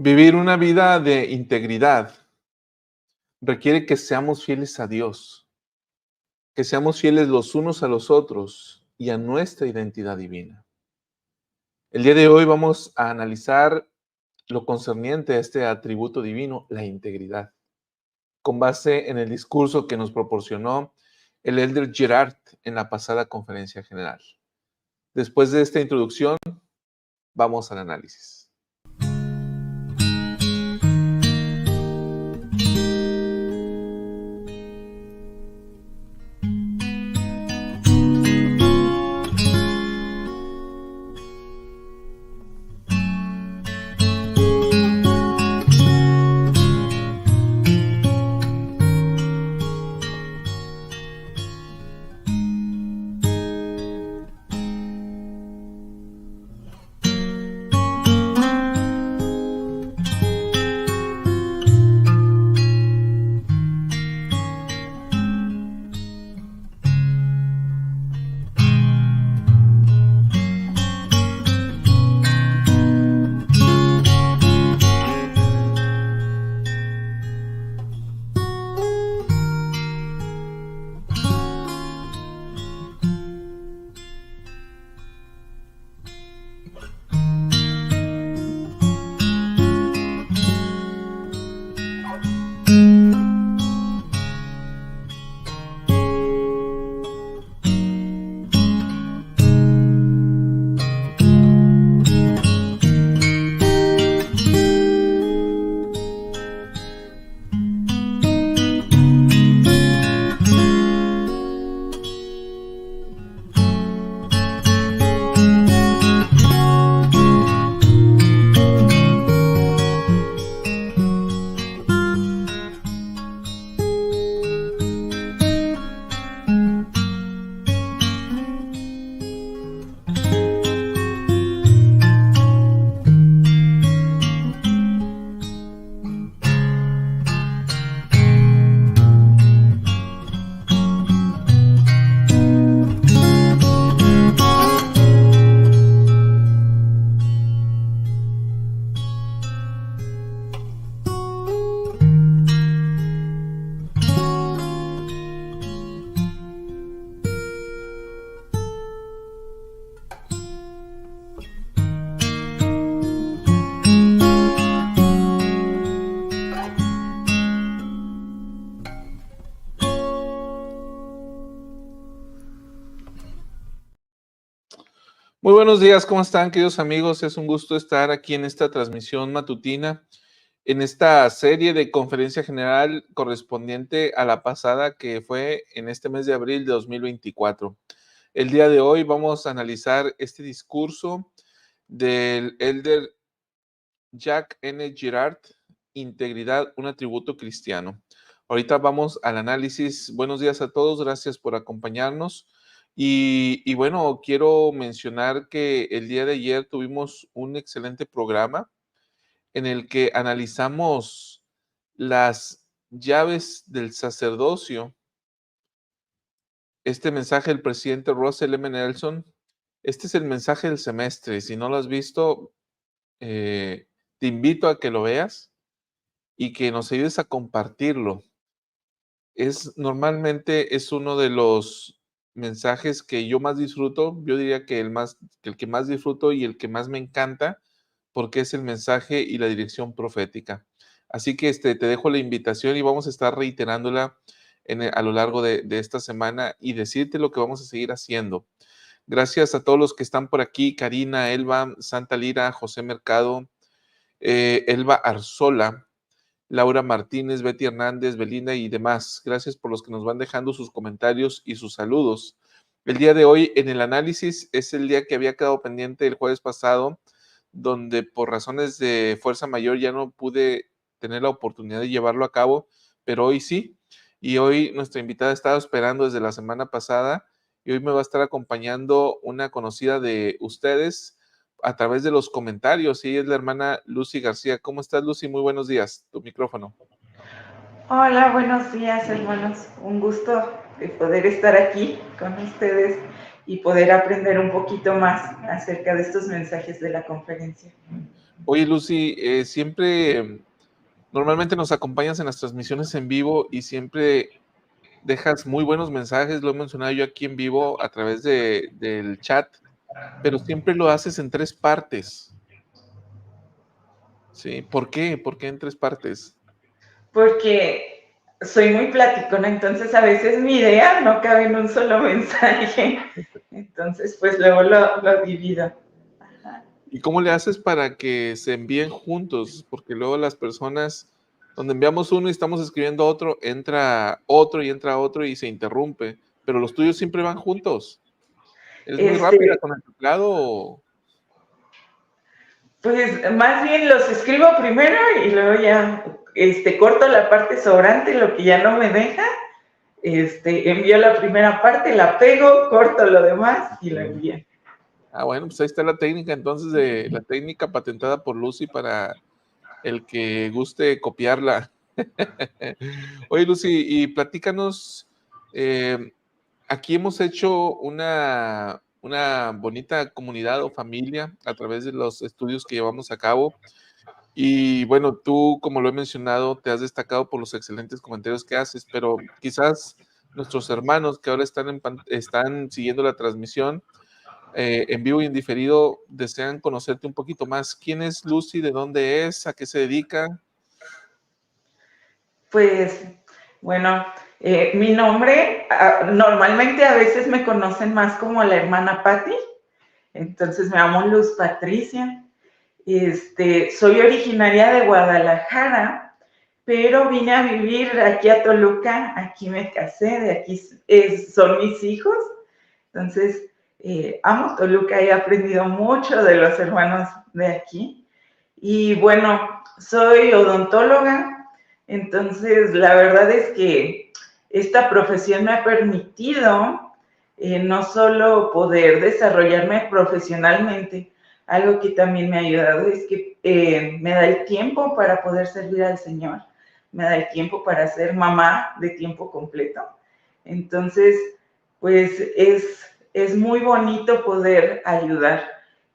Vivir una vida de integridad requiere que seamos fieles a Dios, que seamos fieles los unos a los otros y a nuestra identidad divina. El día de hoy vamos a analizar lo concerniente a este atributo divino, la integridad, con base en el discurso que nos proporcionó el elder Girard en la pasada conferencia general. Después de esta introducción, vamos al análisis. Muy buenos días, ¿cómo están, queridos amigos? Es un gusto estar aquí en esta transmisión matutina, en esta serie de conferencia general correspondiente a la pasada que fue en este mes de abril de 2024. El día de hoy vamos a analizar este discurso del elder Jack N. Girard, Integridad, un atributo cristiano. Ahorita vamos al análisis. Buenos días a todos, gracias por acompañarnos. Y bueno, quiero mencionar que el día de ayer tuvimos un excelente programa en el que analizamos las llaves del sacerdocio. Este mensaje del presidente Russell M. Nelson, este es el mensaje del semestre. Si no lo has visto, te invito a que lo veas y que nos ayudes a compartirlo. Normalmente es uno de los mensajes que yo más disfruto. Yo diría que el que más disfruto y el que más me encanta, porque es el mensaje y la dirección profética. Así que te dejo la invitación y vamos a estar reiterándola a lo largo de esta semana y decirte lo que vamos a seguir haciendo. Gracias a todos los que están por aquí: Karina, Elba, Santa Lira, José Mercado, Elba Arzola, Laura Martínez, Betty Hernández, Belinda y demás. Gracias por los que nos van dejando sus comentarios y sus saludos. El día de hoy en el análisis es el día que había quedado pendiente el jueves pasado, donde por razones de fuerza mayor ya no pude tener la oportunidad de llevarlo a cabo, pero hoy sí. Y hoy nuestra invitada estaba esperando desde la semana pasada y hoy me va a estar acompañando una conocida de ustedes a través de los comentarios. Ella es la hermana Lucy García. ¿Cómo estás, Lucy? Muy buenos días. Tu micrófono. Hola, buenos días, hermanos. Un gusto de poder estar aquí con ustedes y poder aprender un poquito más acerca de estos mensajes de la conferencia. Oye, Lucy, normalmente nos acompañas en las transmisiones en vivo y siempre dejas muy buenos mensajes, lo he mencionado yo aquí en vivo a través del chat, pero siempre lo haces en 3 partes, ¿sí? ¿Por qué? ¿Por qué en 3 partes? Porque soy muy platicona, entonces a veces mi idea no cabe en un solo mensaje. Entonces, pues luego lo divido. Ajá. ¿Y cómo le haces para que se envíen juntos? Porque luego las personas, donde enviamos uno y estamos escribiendo otro, entra otro y se interrumpe, pero los tuyos siempre van juntos. ¿Eres muy rápida Este, con el teclado o? pues más bien los escribo primero y luego ya corto la parte sobrante, lo que ya no me deja, envío la primera parte, la pego, corto lo demás y lo envío. Bueno, pues ahí está la técnica entonces de la técnica patentada por Lucy para el que guste copiarla. Oye, Lucy, y platícanos, eh, aquí hemos hecho una bonita comunidad o familia a través de los estudios que llevamos a cabo. Y bueno, tú, como lo he mencionado, te has destacado por los excelentes comentarios que haces, pero quizás nuestros hermanos que ahora están siguiendo la transmisión en vivo y en diferido desean conocerte un poquito más. ¿Quién es Lucy? ¿De dónde es? ¿A qué se dedica? Pues bueno, mi nombre, normalmente a veces me conocen más como la hermana Patti, entonces me llamo Luz Patricia. Soy originaria de Guadalajara, pero vine a vivir aquí a Toluca, aquí me casé, de aquí son mis hijos, entonces amo Toluca y he aprendido mucho de los hermanos de aquí. Y bueno, soy odontóloga, entonces la verdad es que esta profesión me ha permitido no solo poder desarrollarme profesionalmente, algo que también me ha ayudado es que me da el tiempo para poder servir al Señor, me da el tiempo para ser mamá de tiempo completo. Entonces, pues es muy bonito poder ayudar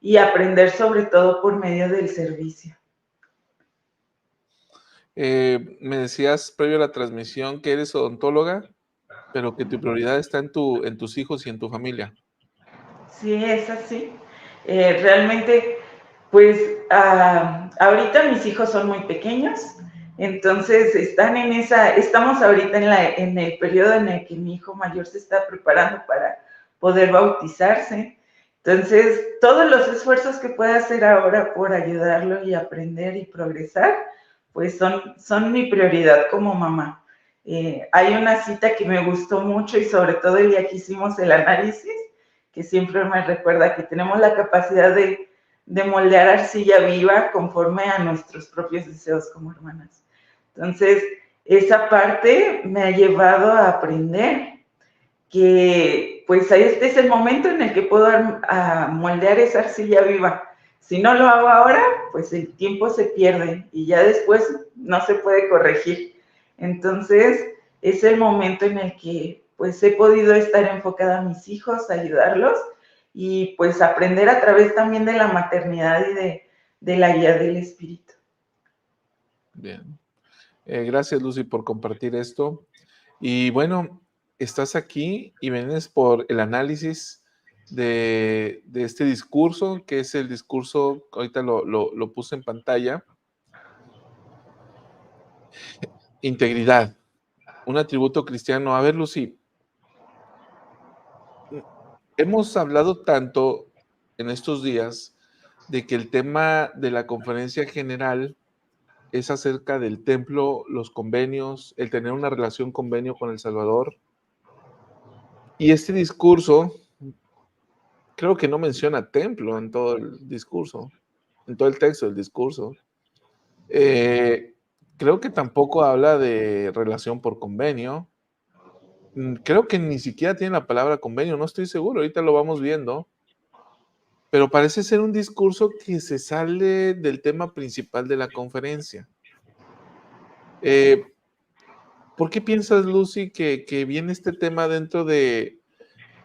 y aprender sobre todo por medio del servicio. Me decías previo a la transmisión que eres odontóloga, pero que tu prioridad está en tus hijos y en tu familia. Sí, es así. Realmente, pues ahorita mis hijos son muy pequeños, entonces estamos ahorita en el periodo en el que mi hijo mayor se está preparando para poder bautizarse. Entonces, todos los esfuerzos que pueda hacer ahora por ayudarlo y aprender y progresar, pues son mi prioridad como mamá. Hay una cita que me gustó mucho y sobre todo el día que hicimos el análisis, que siempre me recuerda que tenemos la capacidad de moldear arcilla viva conforme a nuestros propios deseos como hermanas. Entonces, esa parte me ha llevado a aprender que pues este es el momento en el que puedo moldear esa arcilla viva. Si no lo hago ahora, pues el tiempo se pierde y ya después no se puede corregir. Entonces, es el momento en el que pues he podido estar enfocada a mis hijos, ayudarlos y pues aprender a través también de la maternidad y de la guía del espíritu. Bien. Gracias, Lucy, por compartir esto. Y bueno, estás aquí y vienes por el análisis de este discurso, que es el discurso, ahorita lo puse en pantalla, integridad, un atributo cristiano. A ver, Lucy, hemos hablado tanto en estos días de que el tema de la conferencia general es acerca del templo, los convenios, el tener una relación convenio con el Salvador. Y este discurso creo que no menciona templo en todo el discurso, en todo el texto del discurso. Creo que tampoco habla de relación por convenio. Creo que ni siquiera tiene la palabra convenio, no estoy seguro, ahorita lo vamos viendo. Pero parece ser un discurso que se sale del tema principal de la conferencia. ¿Por qué piensas, Lucy, que viene este tema dentro de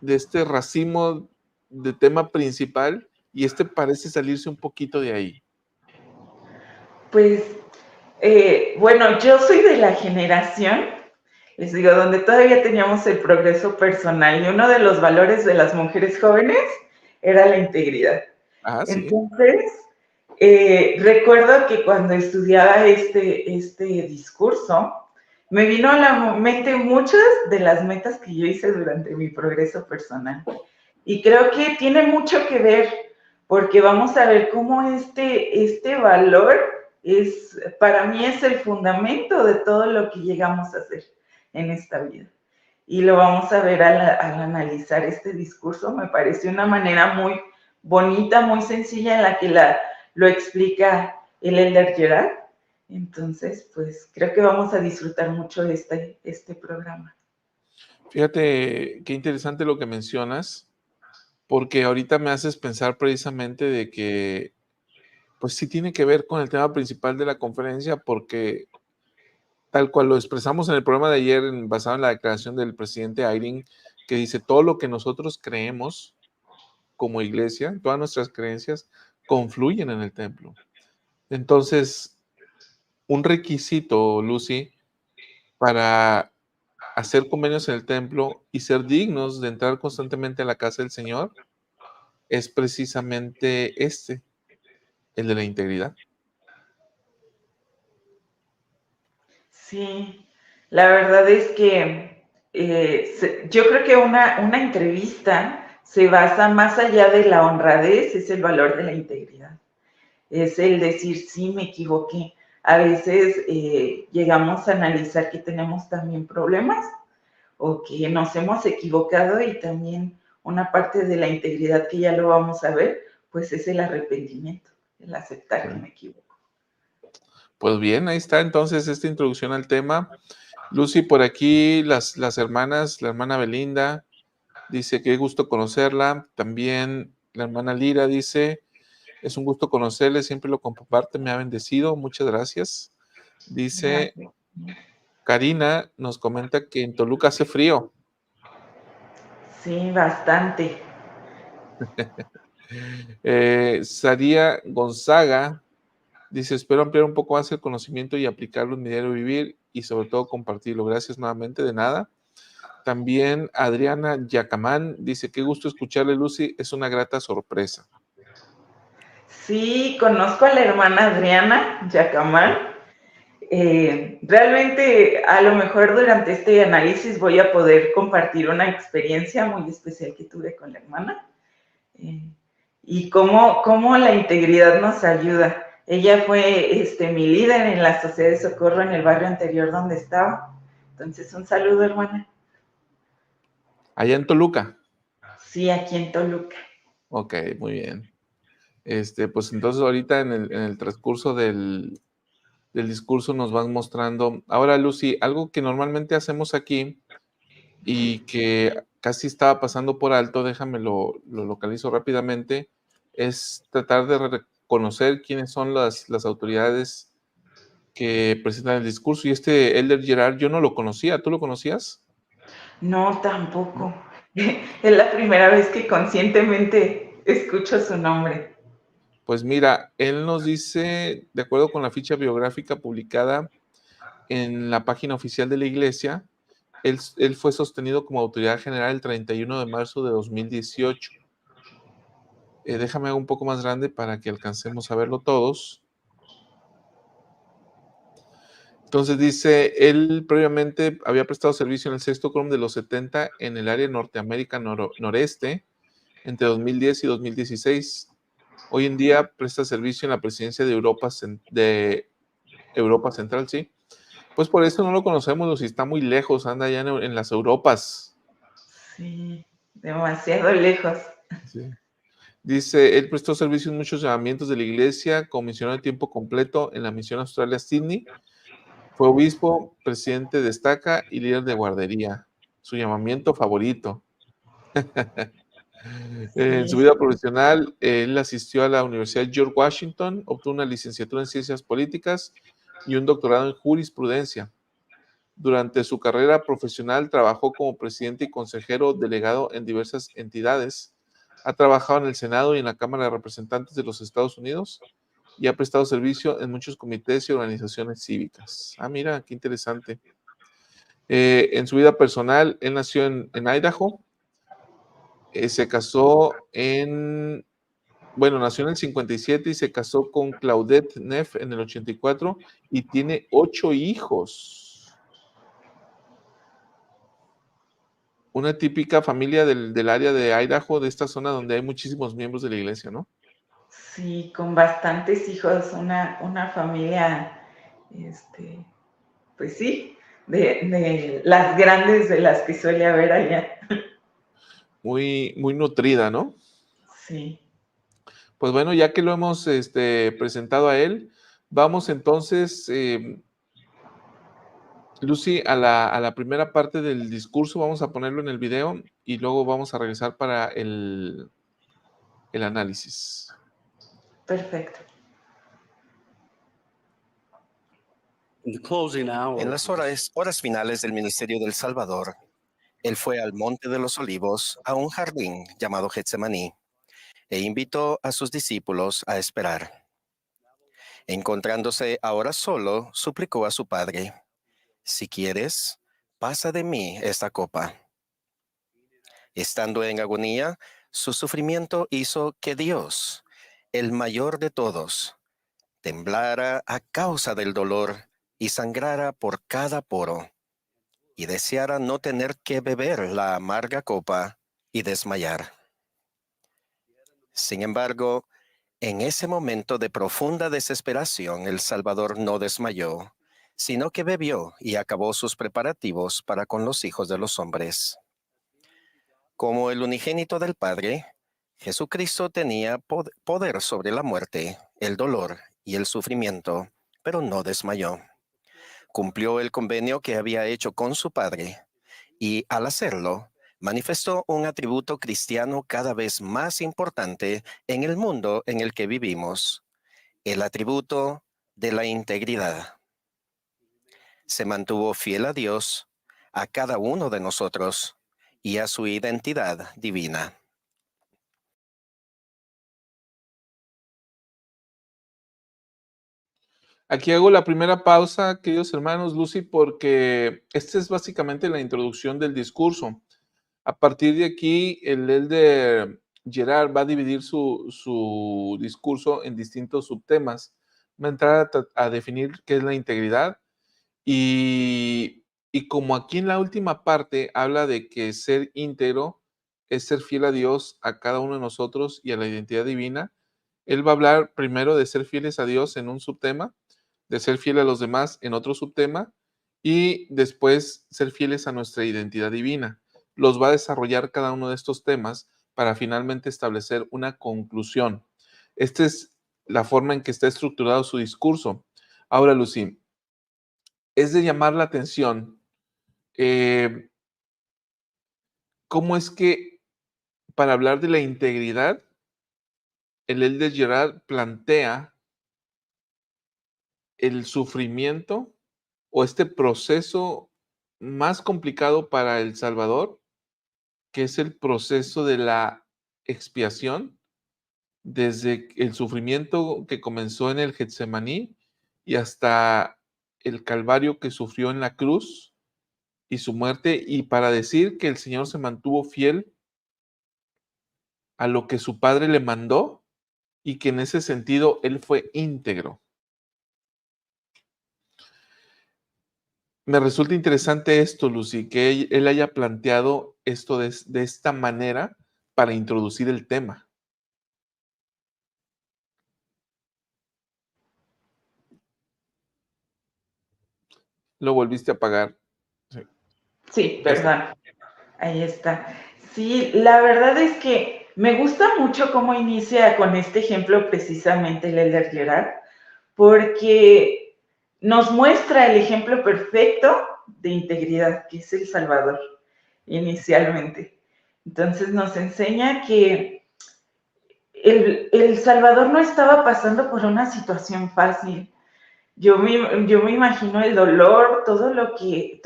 este racimo de tema principal y este parece salirse un poquito de ahí? Pues, bueno, yo soy de la generación, les digo, donde todavía teníamos el progreso personal y uno de los valores de las mujeres jóvenes era la integridad. Ah, sí. Entonces, recuerdo que cuando estudiaba este discurso, me vino a la mente muchas de las metas que yo hice durante mi progreso personal. Y creo que tiene mucho que ver, porque vamos a ver cómo este valor es, para mí es el fundamento de todo lo que llegamos a hacer en esta vida. Y lo vamos a ver al analizar este discurso. Me pareció una manera muy bonita, muy sencilla en la que lo explica el Elder Gerard. Entonces, pues creo que vamos a disfrutar mucho de este programa. Fíjate qué interesante lo que mencionas, porque ahorita me haces pensar precisamente de que, pues sí tiene que ver con el tema principal de la conferencia, porque tal cual lo expresamos en el programa de ayer, basado en la declaración del presidente Ayrin, que dice, todo lo que nosotros creemos como iglesia, todas nuestras creencias, confluyen en el templo. Entonces, un requisito, Lucy, para hacer convenios en el templo y ser dignos de entrar constantemente a la casa del Señor, es precisamente el de la integridad. Sí, la verdad es que yo creo que una entrevista se basa más allá de la honradez, es el valor de la integridad. Es el decir, sí, me equivoqué. A veces llegamos a analizar que tenemos también problemas o que nos hemos equivocado y también una parte de la integridad que ya lo vamos a ver, pues es el arrepentimiento, el aceptar que me equivoco. Pues bien, ahí está entonces esta introducción al tema. Lucy, por aquí las hermanas, la hermana Belinda dice qué gusto conocerla. También la hermana Lira dice, es un gusto conocerle, siempre lo comparte, me ha bendecido, muchas gracias. Dice Gracias. Karina, nos comenta que en Toluca hace frío. Sí, bastante. Saría Gonzaga dice, espero ampliar un poco más el conocimiento y aplicarlo en mi diario vivir y sobre todo compartirlo. Gracias nuevamente, de nada. También Adriana Yacamán dice, qué gusto escucharle, Lucy, es una grata sorpresa. Sí, conozco a la hermana Adriana Yacamán. Realmente, a lo mejor durante este análisis voy a poder compartir una experiencia muy especial que tuve con la hermana eh, y cómo la integridad nos ayuda. Ella fue mi líder en la Sociedad de Socorro en el barrio anterior donde estaba. Entonces, un saludo, hermana. Allá en Toluca. Sí, aquí en Toluca. Ok, muy bien. Pues entonces ahorita en el transcurso del discurso nos vas mostrando. Ahora, Lucy, algo que normalmente hacemos aquí y que casi estaba pasando por alto, déjame lo localizo rápidamente, es tratar de reconocer quiénes son las autoridades que presentan el discurso. Y este Elder Gerard, yo no lo conocía, ¿tú lo conocías? No, ¿No? tampoco. Es la primera vez que conscientemente escucho su nombre. Pues mira, él nos dice, de acuerdo con la ficha biográfica publicada en la página oficial de la iglesia, él fue sostenido como autoridad general el 31 de marzo de 2018. Déjame hago un poco más grande para que alcancemos a verlo todos. Entonces dice, él previamente había prestado servicio en el sexto quórum de los 70 en el área Norteamérica noreste entre 2010 y 2016. Hoy en día presta servicio en la presidencia de Europa Central, sí. Pues por eso no lo conocemos, si está muy lejos, anda allá en las Europas. Sí, demasiado lejos. Sí. Dice, él prestó servicio en muchos llamamientos de la iglesia, como misionero de tiempo completo en la misión Australia Sydney. Fue obispo, presidente de estaca y líder de guardería. Su llamamiento favorito. En su Sí, vida profesional, él asistió a la Universidad George Washington, obtuvo una licenciatura en Ciencias Políticas y un doctorado en Jurisprudencia. Durante su carrera profesional trabajó como presidente y consejero delegado en diversas entidades. Ha trabajado en el Senado y en la Cámara de Representantes de los Estados Unidos y ha prestado servicio en muchos comités y organizaciones cívicas. Ah, mira, qué interesante. En su vida personal, él nació en Idaho, se casó nació en el 57 y se casó con Claudette Neff en el 84 y tiene 8 hijos. Una típica familia del área de Idaho, de esta zona donde hay muchísimos miembros de la iglesia, ¿no? Sí, con bastantes hijos, una familia, pues sí, de las grandes de las que suele haber allá. Muy, muy nutrida, ¿no? Sí. Pues bueno, ya que lo hemos presentado a él, vamos entonces, Lucy, a la primera parte del discurso. Vamos a ponerlo en el video y luego vamos a regresar para el análisis. Perfecto. En las horas finales del ministerio del Salvador, él fue al Monte de los Olivos, a un jardín llamado Getsemaní, e invitó a sus discípulos a esperar. Encontrándose ahora solo, suplicó a su padre: «Si quieres, pasa de mí esta copa». Estando en agonía, su sufrimiento hizo que Dios, el mayor de todos, temblara a causa del dolor y sangrara por cada poro, y deseara no tener que beber la amarga copa y desmayar. Sin embargo, en ese momento de profunda desesperación, el Salvador no desmayó, sino que bebió y acabó sus preparativos para con los hijos de los hombres. Como el unigénito del Padre, Jesucristo tenía poder sobre la muerte, el dolor y el sufrimiento, pero no desmayó. Cumplió el convenio que había hecho con su Padre, y al hacerlo, manifestó un atributo cristiano cada vez más importante en el mundo en el que vivimos: el atributo de la integridad. Se mantuvo fiel a Dios, a cada uno de nosotros y a su identidad divina. Aquí hago la primera pausa, queridos hermanos, Lucy, porque esta es básicamente la introducción del discurso. A partir de aquí, el elder Gerard va a dividir su discurso en distintos subtemas. Va a entrar a definir qué es la integridad y como aquí en la última parte habla de que ser íntegro es ser fiel a Dios, a cada uno de nosotros y a la identidad divina, él va a hablar primero de ser fieles a Dios en un subtema, de ser fiel a los demás en otro subtema y después ser fieles a nuestra identidad divina. Los va a desarrollar cada uno de estos temas para finalmente establecer una conclusión. Esta es la forma en que está estructurado su discurso. Ahora, Lucy, es de llamar la atención cómo es que para hablar de la integridad, el elder Gerard plantea el sufrimiento o este proceso más complicado para El Salvador, que es el proceso de la expiación, desde el sufrimiento que comenzó en el Getsemaní y hasta el calvario que sufrió en la cruz y su muerte, y para decir que el Señor se mantuvo fiel a lo que su Padre le mandó y que en ese sentido Él fue íntegro. Me resulta interesante esto, Lucy, que él haya planteado esto de esta manera para introducir el tema. Lo volviste a apagar. Sí, perdón. Ahí está. Sí, la verdad es que me gusta mucho cómo inicia con este ejemplo precisamente el elder Gerard, porque nos muestra el ejemplo perfecto de integridad, que es El Salvador, inicialmente. Entonces nos enseña que el Salvador no estaba pasando por una situación fácil. Yo me imagino el dolor, todo lo que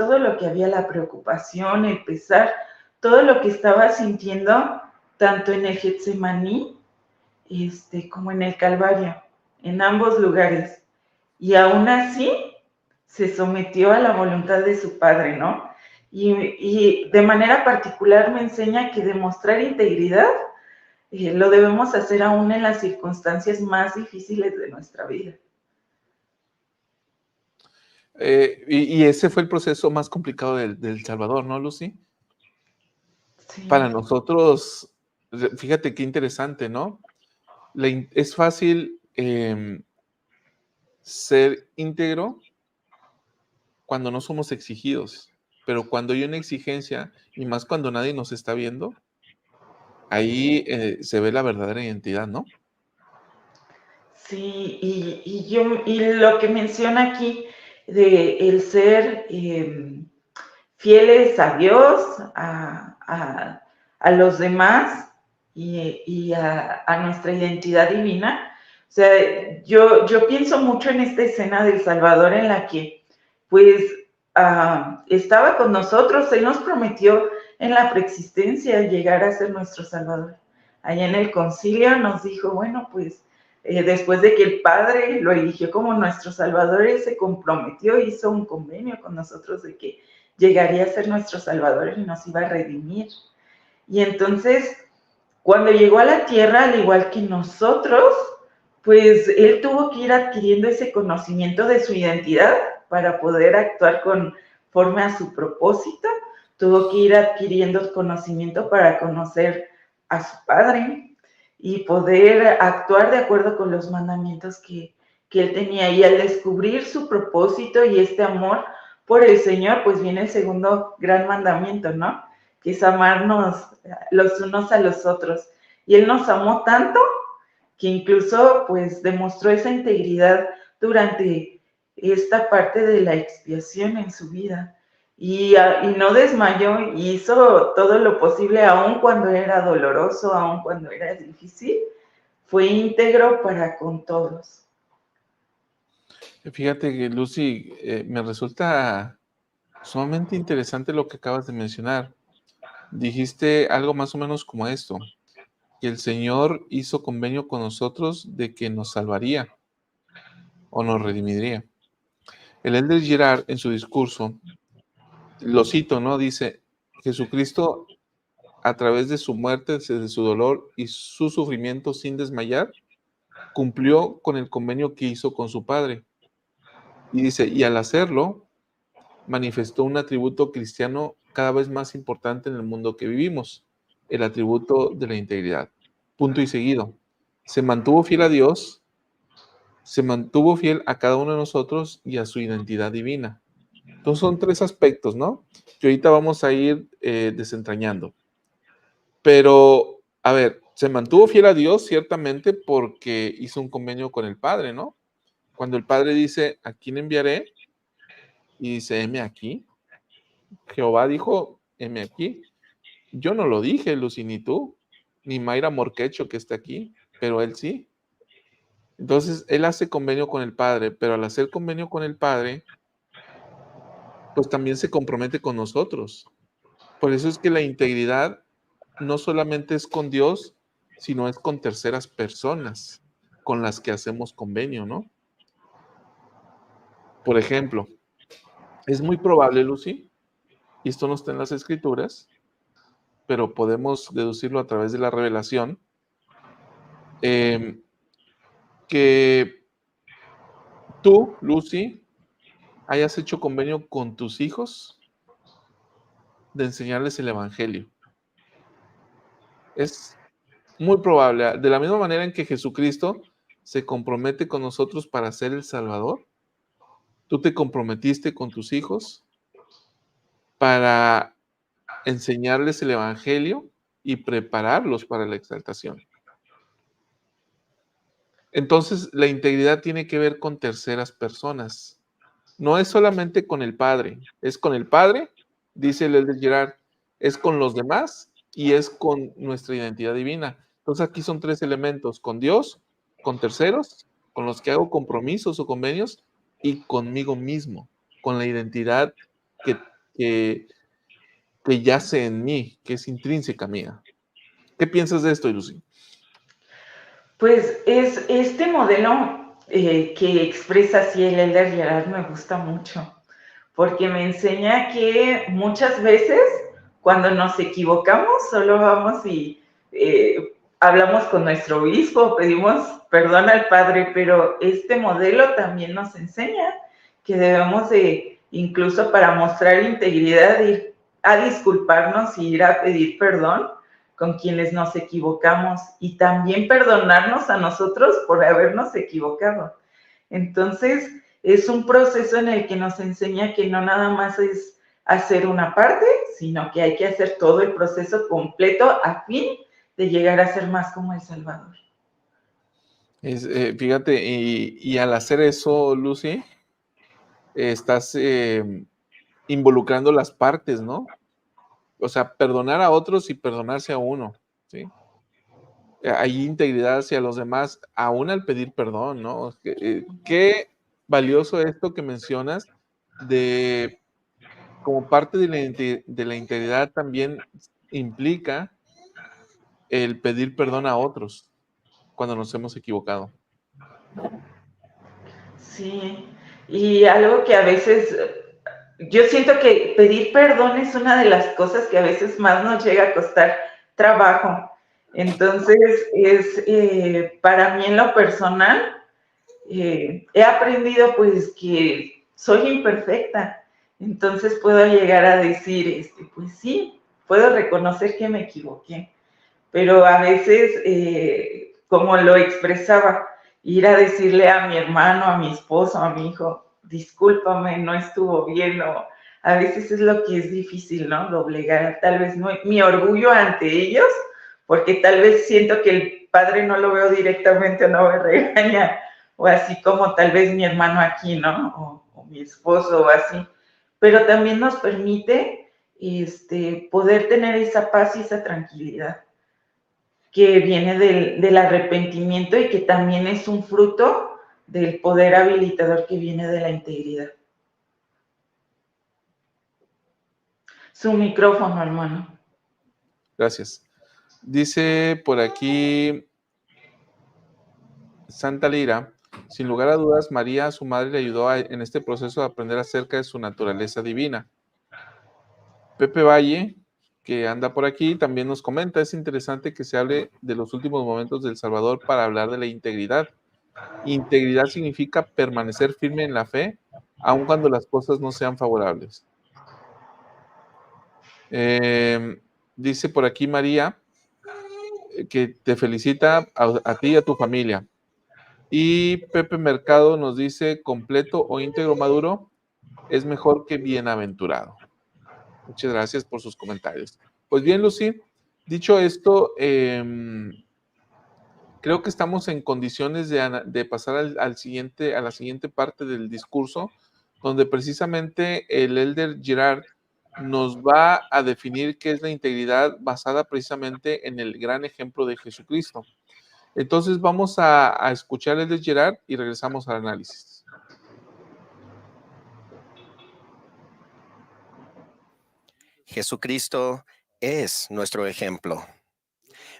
había, la preocupación, el pesar, todo lo que estaba sintiendo, tanto en el Getsemaní como en el Calvario. en ambos lugares. Y aún así se sometió a la voluntad de su Padre, ¿no? Y de manera particular me enseña que demostrar integridad lo debemos hacer aún en las circunstancias más difíciles de nuestra vida. Y ese fue el proceso más complicado del Salvador, ¿no, Lucy? Sí. Para nosotros, fíjate qué interesante, ¿no? Es fácil ser íntegro cuando no somos exigidos, pero cuando hay una exigencia, y más cuando nadie nos está viendo, ahí se ve la verdadera identidad, ¿no? Sí, y lo que menciona aquí de el ser fieles a Dios, a los demás y a nuestra identidad divina. O sea, yo pienso mucho en esta escena del Salvador en la que, pues, estaba con nosotros, Él nos prometió en la preexistencia llegar a ser nuestro Salvador. Allá en el concilio nos dijo, bueno, pues, después de que el Padre lo eligió como nuestro Salvador, Él se comprometió, hizo un convenio con nosotros de que llegaría a ser nuestro Salvador y nos iba a redimir. Y entonces, cuando llegó a la tierra, al igual que nosotros, pues Él tuvo que ir adquiriendo ese conocimiento de su identidad para poder actuar conforme a su propósito. Tuvo que ir adquiriendo conocimiento para conocer a su Padre y poder actuar de acuerdo con los mandamientos que Él tenía. Y al descubrir su propósito y este amor por el Señor, pues viene el segundo gran mandamiento, ¿no? Que es amarnos los unos a los otros. Y Él nos amó tanto que incluso pues demostró esa integridad durante esta parte de la expiación en su vida. Y no desmayó y hizo todo lo posible, aun cuando era doloroso, aun cuando era difícil, fue íntegro para con todos. Fíjate que, Lucy, me resulta sumamente interesante lo que acabas de mencionar. Dijiste algo más o menos como esto, que el Señor hizo convenio con nosotros de que nos salvaría o nos redimiría. El elder Girard, en su discurso, lo cito, ¿no? Dice, Jesucristo, a través de su muerte, de su dolor y su sufrimiento sin desmayar, cumplió con el convenio que hizo con su Padre. Y dice, y al hacerlo, manifestó un atributo cristiano cada vez más importante en el mundo que vivimos, el atributo de la integridad. Punto y seguido. Se mantuvo fiel a Dios, se mantuvo fiel a cada uno de nosotros y a su identidad divina. Entonces son tres aspectos, ¿no? Que ahorita vamos a ir desentrañando. Pero, a ver, se mantuvo fiel a Dios ciertamente porque hizo un convenio con el Padre, ¿no? Cuando el Padre dice, ¿a quién enviaré? Y dice, heme aquí. Jehová dijo, heme aquí. Yo no lo dije, Lucy, ni tú, ni Mayra Morquecho que está aquí, pero él sí. Entonces, él hace convenio con el Padre, pero al hacer convenio con el Padre, pues también se compromete con nosotros. Por eso es que la integridad no solamente es con Dios, sino es con terceras personas con las que hacemos convenio, ¿no? Por ejemplo, es muy probable, Lucy, y esto no está en las Escrituras, pero podemos deducirlo a través de la revelación, que tú, Lucy, hayas hecho convenio con tus hijos de enseñarles el Evangelio. Es muy probable. De la misma manera en que Jesucristo se compromete con nosotros para ser el Salvador, tú te comprometiste con tus hijos para enseñarles el Evangelio y prepararlos para la exaltación. Entonces, la integridad tiene que ver con terceras personas. No es solamente con el Padre, es con el Padre, dice el elder Girard, es con los demás y es con nuestra identidad divina. Entonces, aquí son tres elementos: con Dios, con terceros, con los que hago compromisos o convenios, y conmigo mismo, con la identidad que, que, que yace en mí, que es intrínseca mía. ¿Qué piensas de esto, Lucy? Pues es este modelo que expresa así el Elder Gerard me gusta mucho, porque me enseña que muchas veces cuando nos equivocamos solo vamos y hablamos con nuestro obispo, pedimos perdón al Padre, pero este modelo también nos enseña que debemos de, incluso para mostrar integridad, ir a disculparnos y ir a pedir perdón con quienes nos equivocamos y también perdonarnos a nosotros por habernos equivocado. Entonces, es un proceso en el que nos enseña que no nada más es hacer una parte, sino que hay que hacer todo el proceso completo a fin de llegar a ser más como el Salvador. Fíjate, y al hacer eso, Lucy, estás involucrando las partes, ¿no? O sea, perdonar a otros y perdonarse a uno, ¿sí? Hay integridad hacia los demás, aún al pedir perdón, ¿no? Qué valioso esto que mencionas de como parte de la integridad también implica el pedir perdón a otros cuando nos hemos equivocado. Sí, y algo que a veces, yo siento que pedir perdón es una de las cosas que a veces más nos llega a costar trabajo. Entonces, para mí en lo personal, he aprendido pues que soy imperfecta. Entonces puedo llegar a decir, pues sí, puedo reconocer que me equivoqué, pero a veces, como lo expresaba, ir a decirle a mi hermano, a mi esposo, a mi hijo, discúlpame, no estuvo bien, o a veces es lo que es difícil, ¿no? Doblegar tal vez no, mi orgullo ante ellos, porque tal vez siento que el padre no lo veo directamente o no me regaña, o así como tal vez mi hermano aquí, ¿no? O mi esposo o así. Pero también nos permite poder tener esa paz y esa tranquilidad que viene del arrepentimiento y que también es un fruto del poder habilitador que viene de la integridad. Su micrófono, hermano. Gracias. Dice por aquí Santa Lira, sin lugar a dudas, María, su madre, le ayudó en este proceso a aprender acerca de su naturaleza divina. Pepe Valle, que anda por aquí, también nos comenta, es interesante que se hable de los últimos momentos del Salvador para hablar de la integridad. Integridad significa permanecer firme en la fe, aun cuando las cosas no sean favorables. Dice por aquí María, que te felicita a ti y a tu familia. Y Pepe Mercado nos dice, completo o íntegro maduro es mejor que bienaventurado. Muchas gracias por sus comentarios. Pues bien, Lucy, dicho esto, creo que estamos en condiciones de pasar a la siguiente parte del discurso, donde precisamente el Elder Girard nos va a definir qué es la integridad basada precisamente en el gran ejemplo de Jesucristo. Entonces vamos a escuchar el de Gerard y regresamos al análisis. Jesucristo es nuestro ejemplo.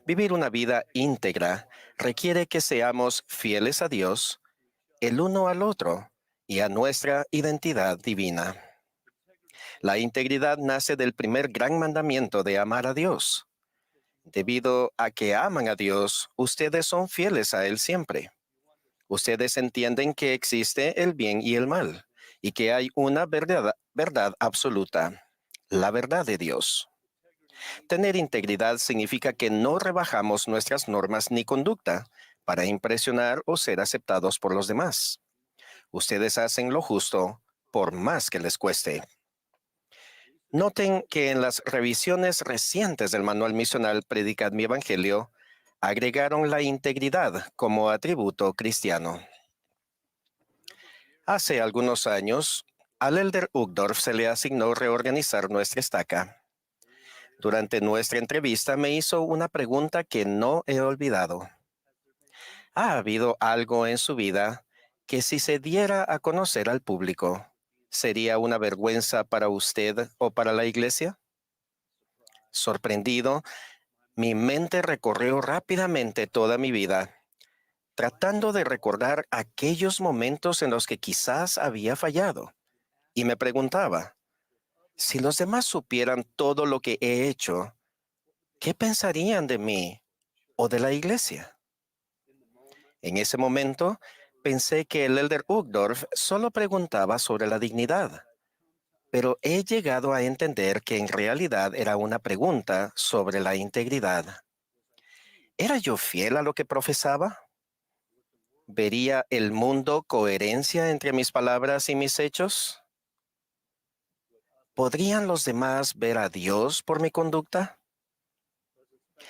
Vivir una vida íntegra requiere que seamos fieles a Dios, el uno al otro y a nuestra identidad divina. La integridad nace del primer gran mandamiento de amar a Dios. Debido a que aman a Dios, ustedes son fieles a Él siempre. Ustedes entienden que existe el bien y el mal, y que hay una verdad absoluta, la verdad de Dios. Tener integridad significa que no rebajamos nuestras normas ni conducta para impresionar o ser aceptados por los demás. Ustedes hacen lo justo por más que les cueste. Noten que en las revisiones recientes del manual misional Predicad mi Evangelio, agregaron la integridad como atributo cristiano. Hace algunos años, al Elder Uchtdorf se le asignó reorganizar nuestra estaca. Durante nuestra entrevista me hizo una pregunta que no he olvidado. ¿Ha habido algo en su vida que si se diera a conocer al público, sería una vergüenza para usted o para la iglesia? Sorprendido, mi mente recorrió rápidamente toda mi vida. tratando de recordar aquellos momentos en los que quizás había fallado, y me preguntaba, si los demás supieran todo lo que he hecho, ¿qué pensarían de mí o de la iglesia? En ese momento, pensé que el elder Uchtdorf solo preguntaba sobre la dignidad, pero he llegado a entender que en realidad era una pregunta sobre la integridad. ¿Era yo fiel a lo que profesaba? ¿Vería el mundo coherencia entre mis palabras y mis hechos? ¿Podrían los demás ver a Dios por mi conducta?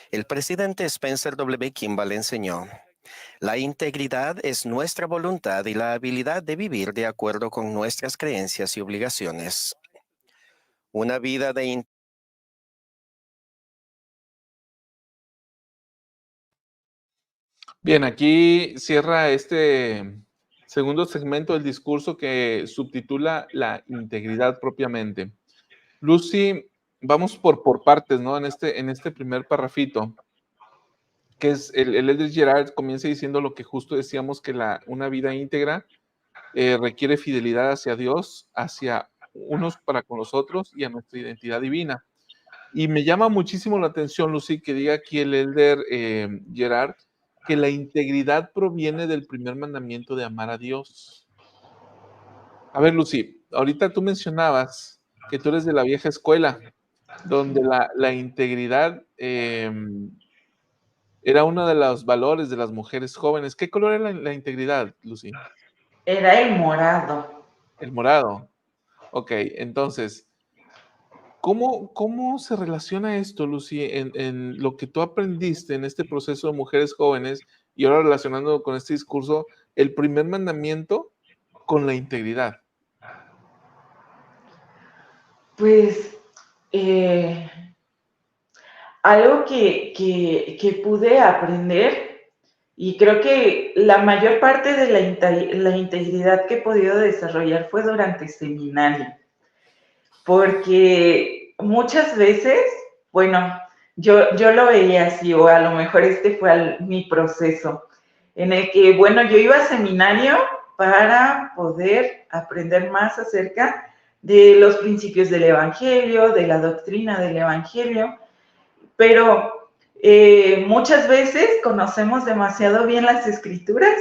El presidente Spencer W. Kimball enseñó, la integridad es nuestra voluntad y la habilidad de vivir de acuerdo con nuestras creencias y obligaciones. Una vida de Bien, aquí cierra este segundo segmento del discurso que subtitula la integridad propiamente. Lucy, vamos por partes, ¿no? En este primer parrafito, que es el Elder Gerard comienza diciendo lo que justo decíamos, que una vida íntegra requiere fidelidad hacia Dios, hacia unos para con los otros y a nuestra identidad divina. Y me llama muchísimo la atención, Lucy, que diga aquí el Elder Gerard que la integridad proviene del primer mandamiento de amar a Dios. A ver, Lucy, ahorita tú mencionabas que tú eres de la vieja escuela, donde la integridad era uno de los valores de las mujeres jóvenes. ¿Qué color era la integridad, Lucy? Era el morado. El morado. Ok, entonces, ¿cómo se relaciona esto, Lucy, en lo que tú aprendiste en este proceso de mujeres jóvenes y ahora relacionando con este discurso, el primer mandamiento con la integridad? Pues algo que pude aprender y creo que la mayor parte de la integridad que he podido desarrollar fue durante el seminario, porque muchas veces, bueno, yo lo veía así, o a lo mejor este fue mi proceso, en el que, bueno, yo iba a seminario para poder aprender más acerca de los principios del Evangelio, de la doctrina del Evangelio, pero muchas veces conocemos demasiado bien las escrituras,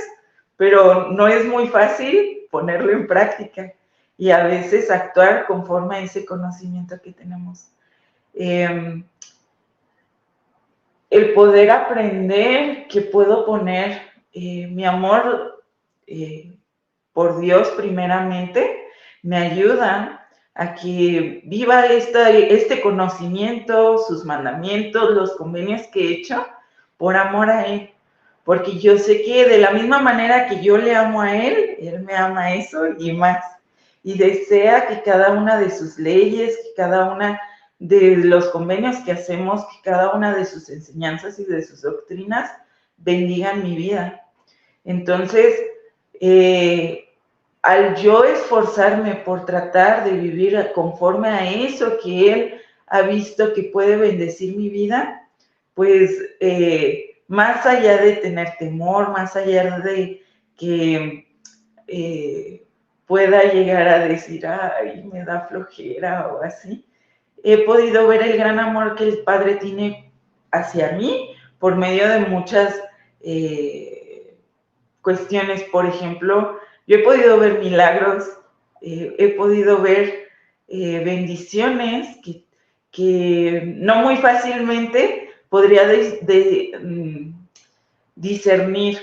pero no es muy fácil ponerlo en práctica y a veces actuar conforme a ese conocimiento que tenemos. El poder aprender que puedo poner mi amor por Dios primeramente, me ayuda a que viva este conocimiento, sus mandamientos, los convenios que he hecho por amor a Él. Porque yo sé que de la misma manera que yo le amo a Él me ama a eso y más. Y desea que cada una de sus leyes, que cada una de los convenios que hacemos, que cada una de sus enseñanzas y de sus doctrinas bendigan mi vida. Entonces, al yo esforzarme por tratar de vivir conforme a eso que Él ha visto que puede bendecir mi vida, pues más allá de tener temor, más allá de que pueda llegar a decir, ay, me da flojera o así, he podido ver el gran amor que el Padre tiene hacia mí por medio de muchas cuestiones. Por ejemplo, yo he podido ver milagros, he podido ver bendiciones que no muy fácilmente podría discernir.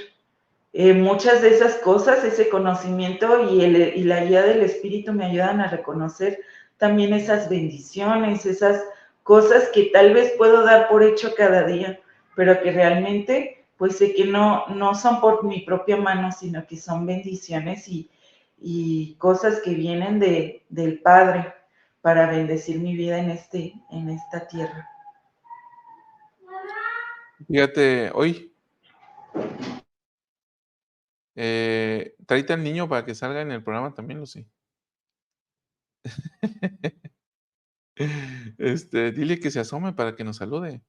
Muchas de esas cosas, ese conocimiento y la guía del Espíritu me ayudan a reconocer también esas bendiciones, esas cosas que tal vez puedo dar por hecho cada día, pero que realmente pues sé que no son por mi propia mano, sino que son bendiciones y cosas que vienen del Padre para bendecir mi vida en esta tierra. Fíjate, hoy tráete al niño para que salga en el programa también, Lucy. Dile que se asome para que nos salude.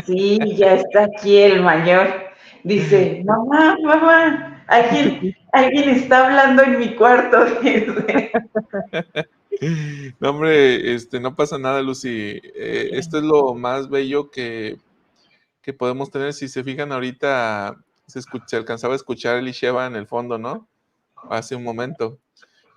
Sí, ya está aquí el mayor. Dice, mamá, mamá, alguien está hablando en mi cuarto. Dice. No, hombre, no pasa nada, Lucy. Esto es lo más bello que podemos tener. Si se fijan ahorita, se alcanzaba a escuchar el Isheva en el fondo, ¿no? Hace un momento.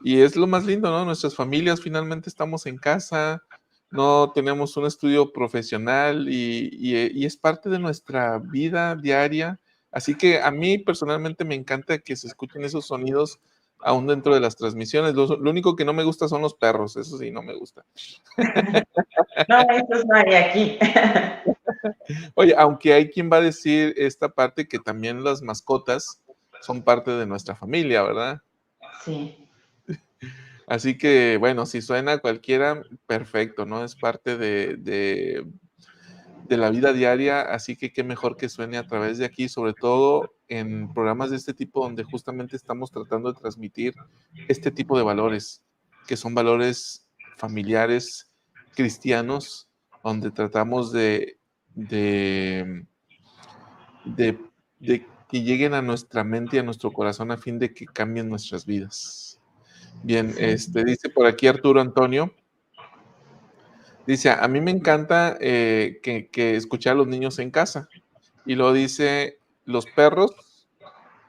Y es lo más lindo, ¿no? Nuestras familias finalmente estamos en casa, no tenemos un estudio profesional y es parte de nuestra vida diaria. Así que a mí personalmente me encanta que se escuchen esos sonidos aún dentro de las transmisiones. Lo único que no me gusta son los perros, eso sí, no me gusta. No, esos no hay aquí. Oye, aunque hay quien va a decir esta parte que también las mascotas son parte de nuestra familia, ¿verdad? Sí. Así que, bueno, si suena cualquiera, perfecto, ¿no? Es parte de la vida diaria, así que qué mejor que suene a través de aquí, sobre todo en programas de este tipo donde justamente estamos tratando de transmitir este tipo de valores, que son valores familiares, cristianos, donde tratamos de que lleguen a nuestra mente y a nuestro corazón a fin de que cambien nuestras vidas. Bien, dice por aquí Arturo Antonio, dice, a mí me encanta que escuchar a los niños en casa. Y luego dice, los perros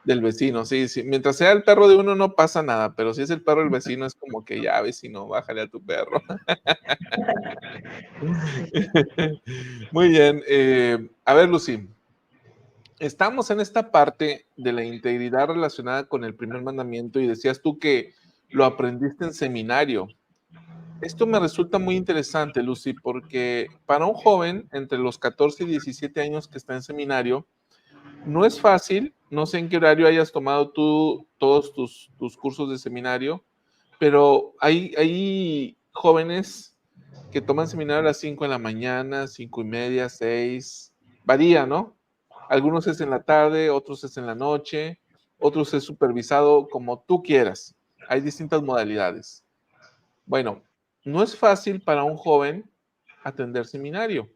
del vecino, sí, sí. Mientras sea el perro de uno no pasa nada, pero si es el perro del vecino es como que ya, vecino, bájale a tu perro. Muy bien. A ver, Lucy, estamos en esta parte de la integridad relacionada con el primer mandamiento y decías tú que lo aprendiste en seminario. Esto me resulta muy interesante, Lucy, porque para un joven entre los 14 y 17 años que está en seminario, no es fácil, no sé en qué horario hayas tomado tú todos tus cursos de seminario, pero hay jóvenes que toman seminario a las 5 de la mañana, 5:30, 6, varía, ¿no? Algunos es en la tarde, otros es en la noche, otros es supervisado como tú quieras. Hay distintas modalidades. Bueno, no es fácil para un joven atender seminario.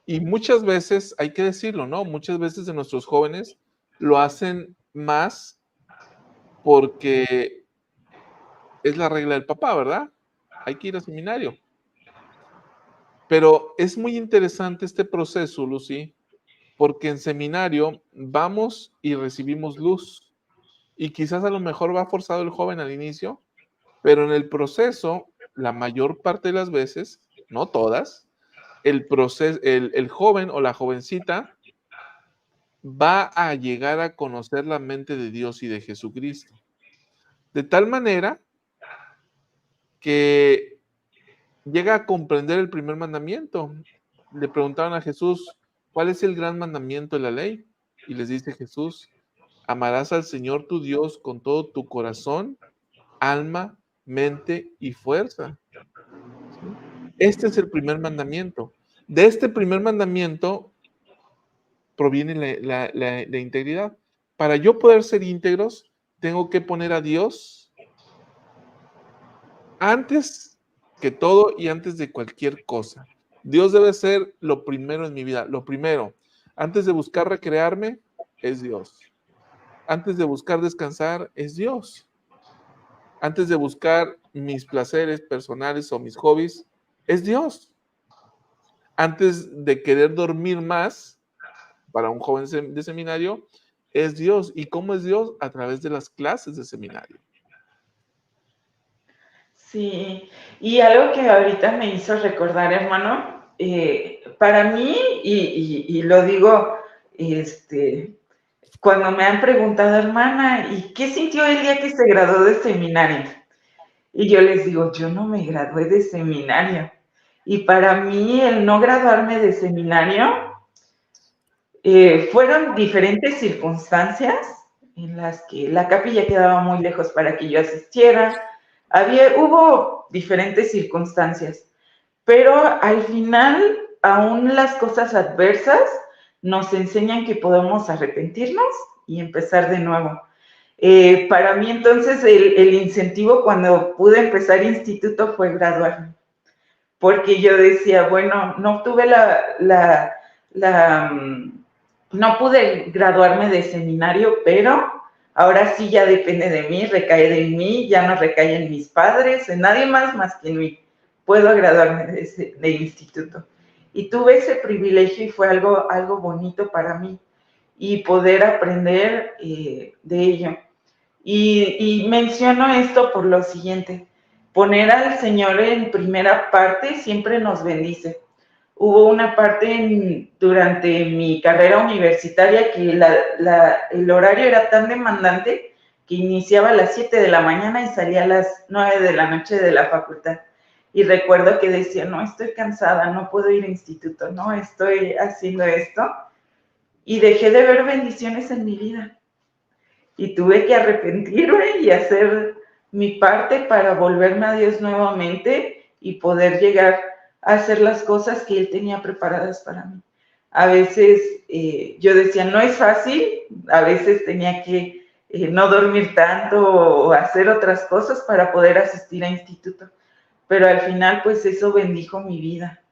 Y muchas veces, hay que decirlo, ¿no? Muchas veces de nuestros jóvenes lo hacen más porque es la regla del papá, ¿verdad? Hay que ir al seminario. Pero es muy interesante este proceso, Lucy, porque en seminario vamos y recibimos luz. Y quizás a lo mejor va forzado el joven al inicio, pero en el proceso, la mayor parte de las veces, no todas, el joven o la jovencita va a llegar a conocer la mente de Dios y de Jesucristo. De tal manera que llega a comprender el primer mandamiento. Le preguntaron a Jesús, ¿cuál es el gran mandamiento de la ley? Y les dice Jesús, amarás al Señor tu Dios con todo tu corazón, alma, mente y fuerza. ¿Sí? Este es el primer mandamiento. De este primer mandamiento proviene la integridad. Para yo poder ser íntegros, tengo que poner a Dios antes que todo y antes de cualquier cosa. Dios debe ser lo primero en mi vida. Lo primero, antes de buscar recrearme, es Dios. Antes de buscar descansar, es Dios. Antes de buscar mis placeres personales o mis hobbies, es Dios. Antes de querer dormir más, para un joven de seminario, es Dios. ¿Y cómo es Dios? A través de las clases de seminario. Sí, y algo que ahorita me hizo recordar, hermano, para mí, y lo digo, cuando me han preguntado, hermana, ¿y qué sintió el día que se graduó de seminario? Y yo les digo, yo no me gradué de seminario. Y para mí el no graduarme de seminario fueron diferentes circunstancias en las que la capilla quedaba muy lejos para que yo asistiera. Hubo diferentes circunstancias, pero al final, aún las cosas adversas nos enseñan que podemos arrepentirnos y empezar de nuevo. Para mí entonces el incentivo cuando pude empezar instituto fue graduarme, porque yo decía, bueno, no tuve no pude graduarme de seminario, pero ahora sí ya depende de mí, recae en mí, ya no recae en mis padres, en nadie más que en mí. Puedo graduarme de instituto. Y tuve ese privilegio y fue algo bonito para mí y poder aprender de ello. Y menciono esto por lo siguiente, poner al Señor en primera parte siempre nos bendice. Hubo una parte durante mi carrera universitaria que el horario era tan demandante que iniciaba a las 7 de la mañana y salía a las 9 de la noche de la facultad. Y recuerdo que decía, no, estoy cansada, no puedo ir a instituto, no, estoy haciendo esto. Y dejé de ver bendiciones en mi vida. Y tuve que arrepentirme y hacer mi parte para volverme a Dios nuevamente y poder llegar a hacer las cosas que Él tenía preparadas para mí. A veces yo decía, no es fácil, a veces tenía que no dormir tanto o hacer otras cosas para poder asistir a instituto, pero al final pues eso bendijo mi vida,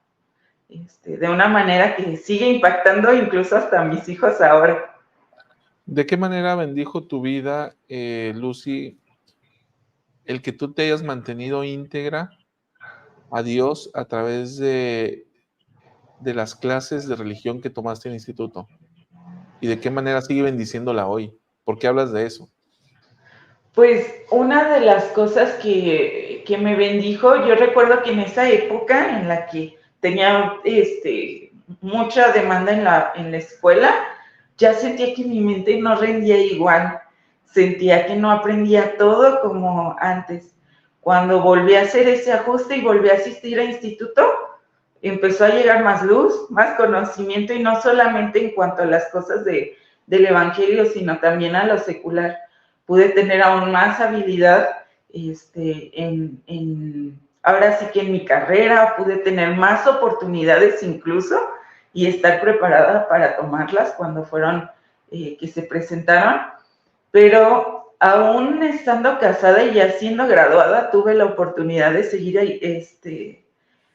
de una manera que sigue impactando incluso hasta a mis hijos ahora. ¿De qué manera bendijo tu vida, Lucy, el que tú te hayas mantenido íntegra a Dios a través de las clases de religión que tomaste en el instituto? ¿Y de qué manera sigue bendiciéndola hoy? ¿Por qué hablas de eso? Pues una de las cosas que me bendijo, yo recuerdo que en esa época en la que tenía mucha demanda en la escuela, ya sentía que mi mente no rendía igual, sentía que no aprendía todo como antes. Cuando volví a hacer ese ajuste y volví a asistir a instituto, empezó a llegar más luz, más conocimiento, y no solamente en cuanto a las cosas del evangelio, sino también a lo secular. Pude tener aún más habilidad ahora sí que en mi carrera, pude tener más oportunidades incluso y estar preparada para tomarlas cuando fueron que se presentaron, pero aún estando casada y ya siendo graduada, tuve la oportunidad de seguir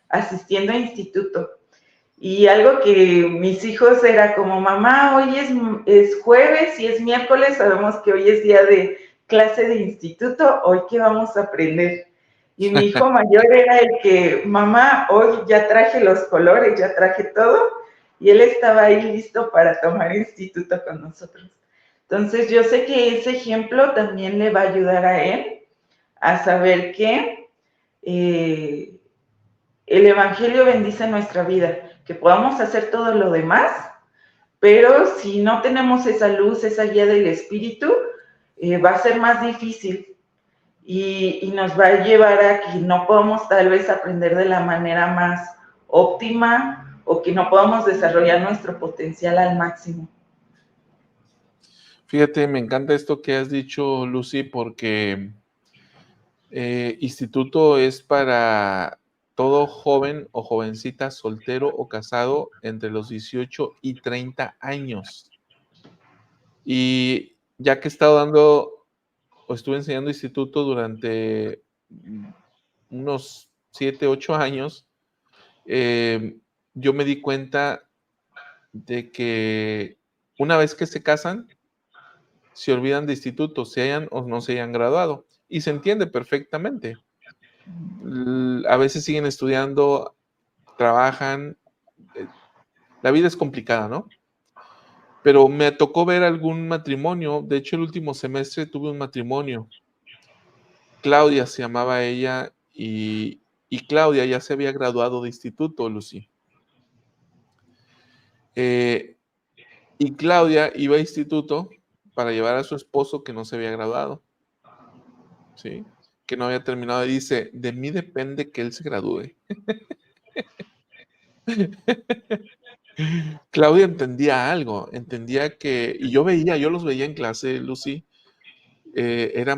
asistiendo a instituto. Y algo que mis hijos era como, mamá, hoy es jueves y es miércoles, sabemos que hoy es día de clase de instituto, hoy qué vamos a aprender. Y mi hijo mayor era el que, mamá, hoy ya traje los colores, ya traje todo, y él estaba ahí listo para tomar instituto con nosotros. Entonces yo sé que ese ejemplo también le va a ayudar a él a saber que el Evangelio bendice nuestra vida, que podamos hacer todo lo demás, pero si no tenemos esa luz, esa guía del Espíritu, va a ser más difícil y nos va a llevar a que no podamos tal vez aprender de la manera más óptima o que no podamos desarrollar nuestro potencial al máximo. Fíjate, me encanta esto que has dicho, Lucy, porque instituto es para todo joven o jovencita soltero o casado entre los 18 y 30 años. Y ya que he estado dando o estuve enseñando instituto durante unos 7, 8 años, yo me di cuenta de que una vez que se casan, se olvidan de instituto, se hayan o no se hayan graduado. Y se entiende perfectamente. A veces siguen estudiando, trabajan. La vida es complicada, ¿no? Pero me tocó ver algún matrimonio. De hecho, el último semestre tuve un matrimonio. Claudia se llamaba ella y Claudia ya se había graduado de instituto, Lucy. Y Claudia iba a instituto para llevar a su esposo que no se había graduado, ¿sí? Que no había terminado, y dice, de mí depende que él se gradúe. Claudia entendía algo, entendía que, y yo los veía en clase, Lucy, era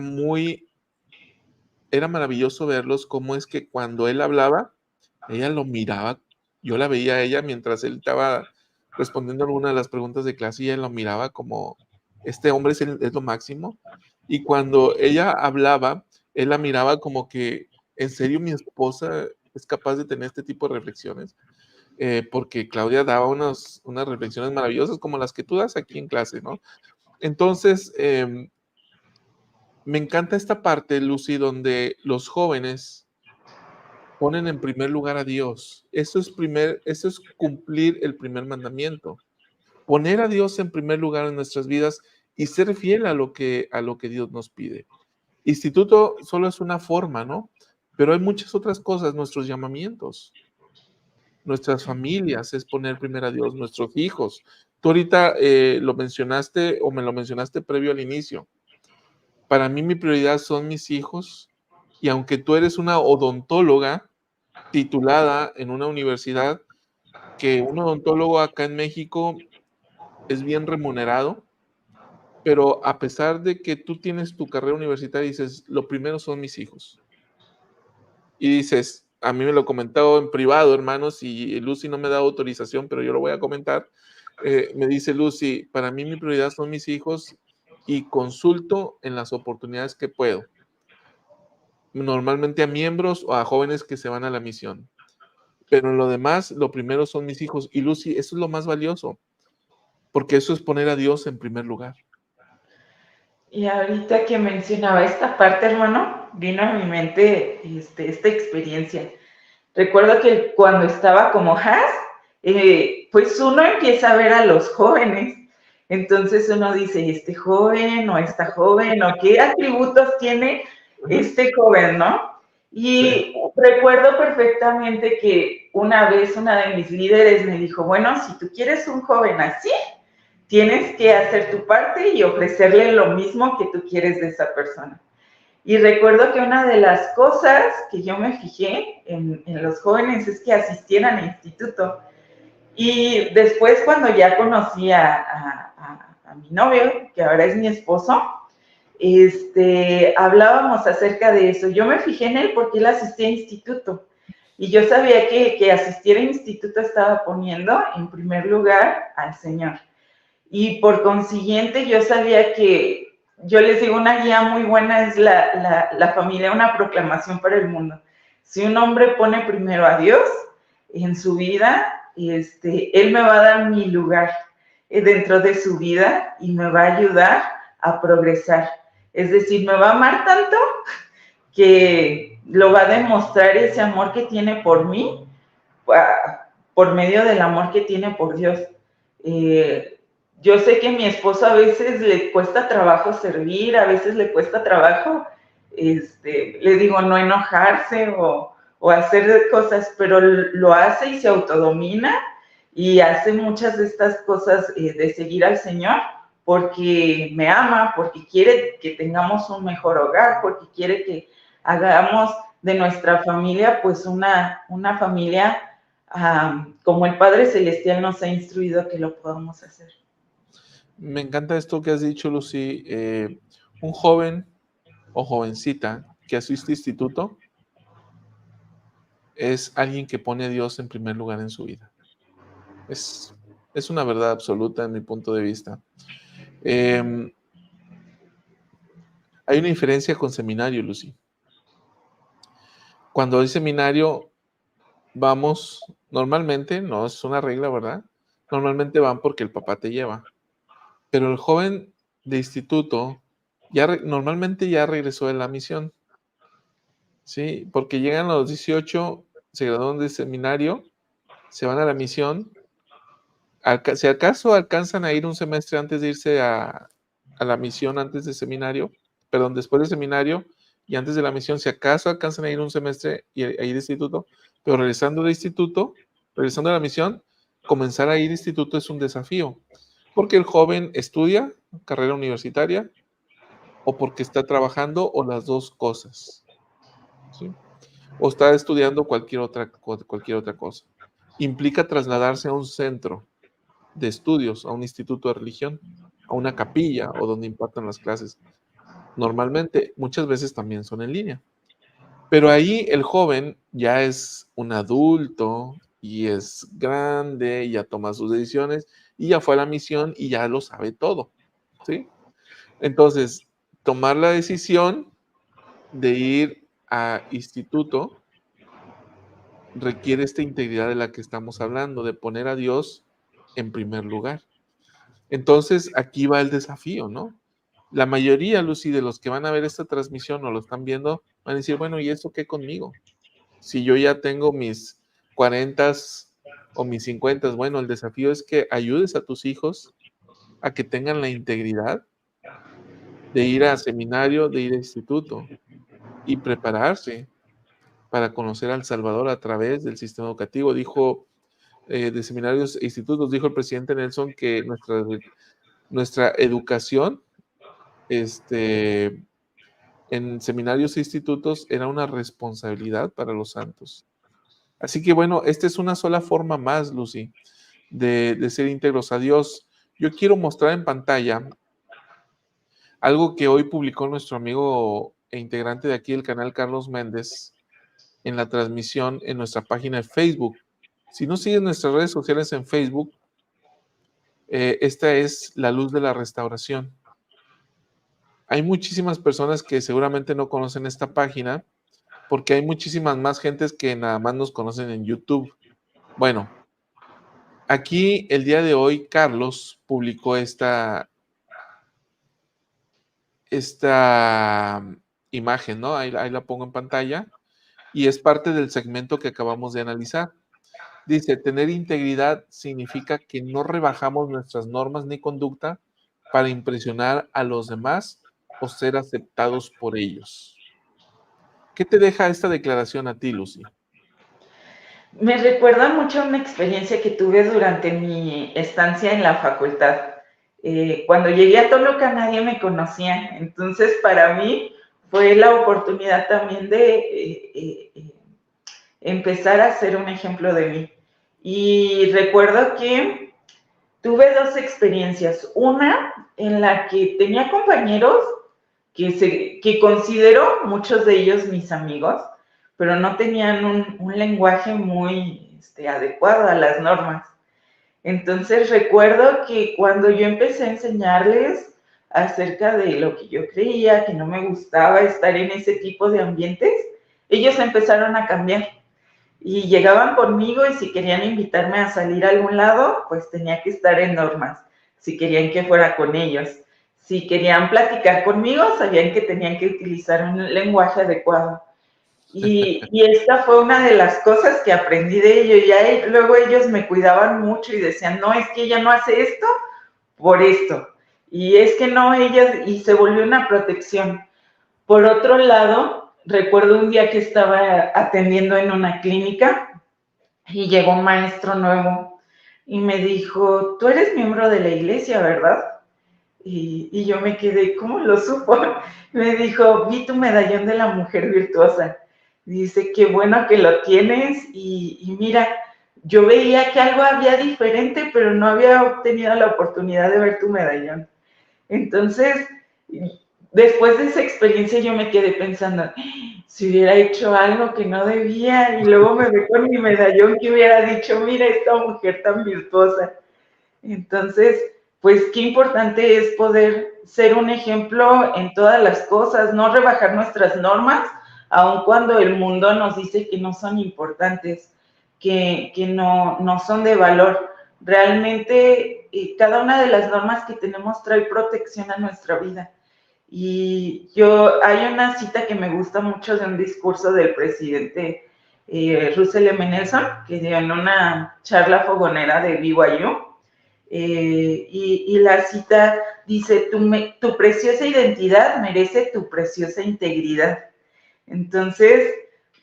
maravilloso verlos, cómo es que cuando él hablaba, ella lo miraba, yo la veía a ella mientras él estaba respondiendo alguna de las preguntas de clase, y ella lo miraba como, este hombre es lo máximo, y cuando ella hablaba, él la miraba como que, ¿en serio mi esposa es capaz de tener este tipo de reflexiones? porque Claudia daba unas reflexiones maravillosas como las que tú das aquí en clase, ¿no? Entonces, me encanta esta parte, Lucy, donde los jóvenes ponen en primer lugar a Dios. Eso es cumplir el primer mandamiento. Poner a Dios en primer lugar en nuestras vidas y ser fiel a lo que Dios nos pide. Instituto solo es una forma, ¿no? Pero hay muchas otras cosas, nuestros llamamientos, nuestras familias, es poner primero a Dios, nuestros hijos. Tú ahorita lo mencionaste o me lo mencionaste previo al inicio. Para mí mi prioridad son mis hijos y aunque tú eres una odontóloga titulada en una universidad, que un odontólogo acá en México es bien remunerado, pero a pesar de que tú tienes tu carrera universitaria, dices, lo primero son mis hijos. Y dices, a mí me lo he comentado en privado, hermanos, y Lucy no me da autorización, pero yo lo voy a comentar. Me dice Lucy, para mí mi prioridad son mis hijos y consulto en las oportunidades que puedo. Normalmente a miembros o a jóvenes que se van a la misión. Pero en lo demás, lo primero son mis hijos. Y Lucy, eso es lo más valioso, porque eso es poner a Dios en primer lugar. Y ahorita que mencionaba esta parte, hermano, vino a mi mente esta experiencia. Recuerdo que cuando estaba como Has, pues uno empieza a ver a los jóvenes. Entonces uno dice, este joven o esta joven, o qué atributos tiene este joven, ¿no? Y Sí. recuerdo perfectamente que una vez una de mis líderes me dijo, bueno, si tú quieres un joven así, tienes que hacer tu parte y ofrecerle lo mismo que tú quieres de esa persona. Y recuerdo que una de las cosas que yo me fijé en los jóvenes es que asistieran al instituto. Y después cuando ya conocí a mi novio, que ahora es mi esposo, hablábamos acerca de eso. Yo me fijé en él porque él asistía a instituto. Y yo sabía que asistir a instituto estaba poniendo en primer lugar al Señor. Y por consiguiente yo sabía que, yo les digo, una guía muy buena es la familia, una proclamación para el mundo. Si un hombre pone primero a Dios en su vida, Él me va a dar mi lugar dentro de su vida y me va a ayudar a progresar. Es decir, me va a amar tanto que lo va a demostrar ese amor que tiene por mí, por medio del amor que tiene por Dios. Yo sé que a mi esposo a veces le cuesta trabajo servir, a veces le cuesta trabajo, le digo, no enojarse o hacer cosas, pero lo hace y se autodomina y hace muchas de estas cosas de seguir al Señor porque me ama, porque quiere que tengamos un mejor hogar, porque quiere que hagamos de nuestra familia pues una familia como el Padre Celestial nos ha instruido que lo podamos hacer. Me encanta esto que has dicho, Lucy. Un joven o jovencita que asiste a instituto es alguien que pone a Dios en primer lugar en su vida. Es una verdad absoluta en mi punto de vista. Hay una diferencia con seminario, Lucy. Cuando hay seminario, vamos, normalmente, no es una regla, ¿verdad? Normalmente van porque el papá te lleva. Pero el joven de instituto normalmente ya regresó de la misión. Sí, porque llegan a los 18, se gradúan de seminario, se van a la misión. Si acaso alcanzan a ir un semestre antes de irse a la misión, antes de seminario, perdón, después de seminario y antes de la misión, si acaso alcanzan a ir un semestre y a ir de instituto, pero regresando a la misión, comenzar a ir de instituto es un desafío, porque el joven estudia carrera universitaria o porque está trabajando o las dos cosas, ¿sí? O está estudiando cualquier otra cosa. Implica trasladarse a un centro de estudios, a un instituto de religión, a una capilla o donde impartan las clases. Normalmente, muchas veces también son en línea. Pero ahí el joven ya es un adulto y es grande, y ya toma sus decisiones y ya fue a la misión y ya lo sabe todo, ¿sí? Entonces, tomar la decisión de ir a instituto requiere esta integridad de la que estamos hablando, de poner a Dios en primer lugar. Entonces, aquí va el desafío, ¿no? La mayoría, Lucy, de los que van a ver esta transmisión o lo están viendo, van a decir, bueno, ¿y eso qué conmigo? Si yo ya tengo mis 40 o mis 50, bueno, el desafío es que ayudes a tus hijos a que tengan la integridad de ir a seminario, de ir a instituto y prepararse para conocer al Salvador a través del sistema educativo. Dijo, de seminarios e institutos, dijo el presidente Nelson que nuestra educación en seminarios e institutos era una responsabilidad para los santos. Así que bueno, esta es una sola forma más, Lucy, de ser íntegros a Dios. Yo quiero mostrar en pantalla algo que hoy publicó nuestro amigo e integrante de aquí del canal, Carlos Méndez, en la transmisión en nuestra página de Facebook. Si no sigues nuestras redes sociales en Facebook, esta es la luz de la restauración. Hay muchísimas personas que seguramente no conocen esta página porque hay muchísimas más gentes que nada más nos conocen en YouTube. Bueno, aquí el día de hoy Carlos publicó esta imagen, ¿no? Ahí la pongo en pantalla y es parte del segmento que acabamos de analizar. Dice, tener integridad significa que no rebajamos nuestras normas ni conducta para impresionar a los demás o ser aceptados por ellos. ¿Qué te deja esta declaración a ti, Lucy? Me recuerda mucho a una experiencia que tuve durante mi estancia en la facultad. Cuando llegué a Toluca nadie me conocía, entonces para mí fue la oportunidad también de empezar a ser un ejemplo de mí. Y recuerdo que tuve dos experiencias. Una en la que tenía compañeros que considero muchos de ellos mis amigos, pero no tenían un lenguaje muy adecuado a las normas. Entonces recuerdo que cuando yo empecé a enseñarles acerca de lo que yo creía, que no me gustaba estar en ese tipo de ambientes, ellos empezaron a cambiar y llegaban conmigo y si querían invitarme a salir a algún lado, pues tenía que estar en normas, si querían que fuera con ellos. Si querían platicar conmigo, sabían que tenían que utilizar un lenguaje adecuado. Y esta fue una de las cosas que aprendí de ellos. Y luego ellos me cuidaban mucho y decían, no, es que ella no hace esto por esto. Y es que no, y se volvió una protección. Por otro lado, recuerdo un día que estaba atendiendo en una clínica y llegó un maestro nuevo y me dijo, tú eres miembro de la iglesia, ¿verdad? Y yo me quedé, ¿cómo lo supo? Me dijo, vi tu medallón de la mujer virtuosa. Dice, qué bueno que lo tienes y mira, yo veía que algo había diferente, pero no había obtenido la oportunidad de ver tu medallón. Entonces, después de esa experiencia yo me quedé pensando, si hubiera hecho algo que no debía y luego me ve con mi medallón que hubiera dicho, mira esta mujer tan virtuosa. Entonces, pues qué importante es poder ser un ejemplo en todas las cosas, no rebajar nuestras normas, aun cuando el mundo nos dice que no son importantes, que no son de valor. Realmente, cada una de las normas que tenemos trae protección a nuestra vida. Y hay una cita que me gusta mucho de un discurso del presidente Russell M. Nelson, que dio en una charla fogonera de BYU, y la cita dice, tu preciosa identidad merece tu preciosa integridad. Entonces,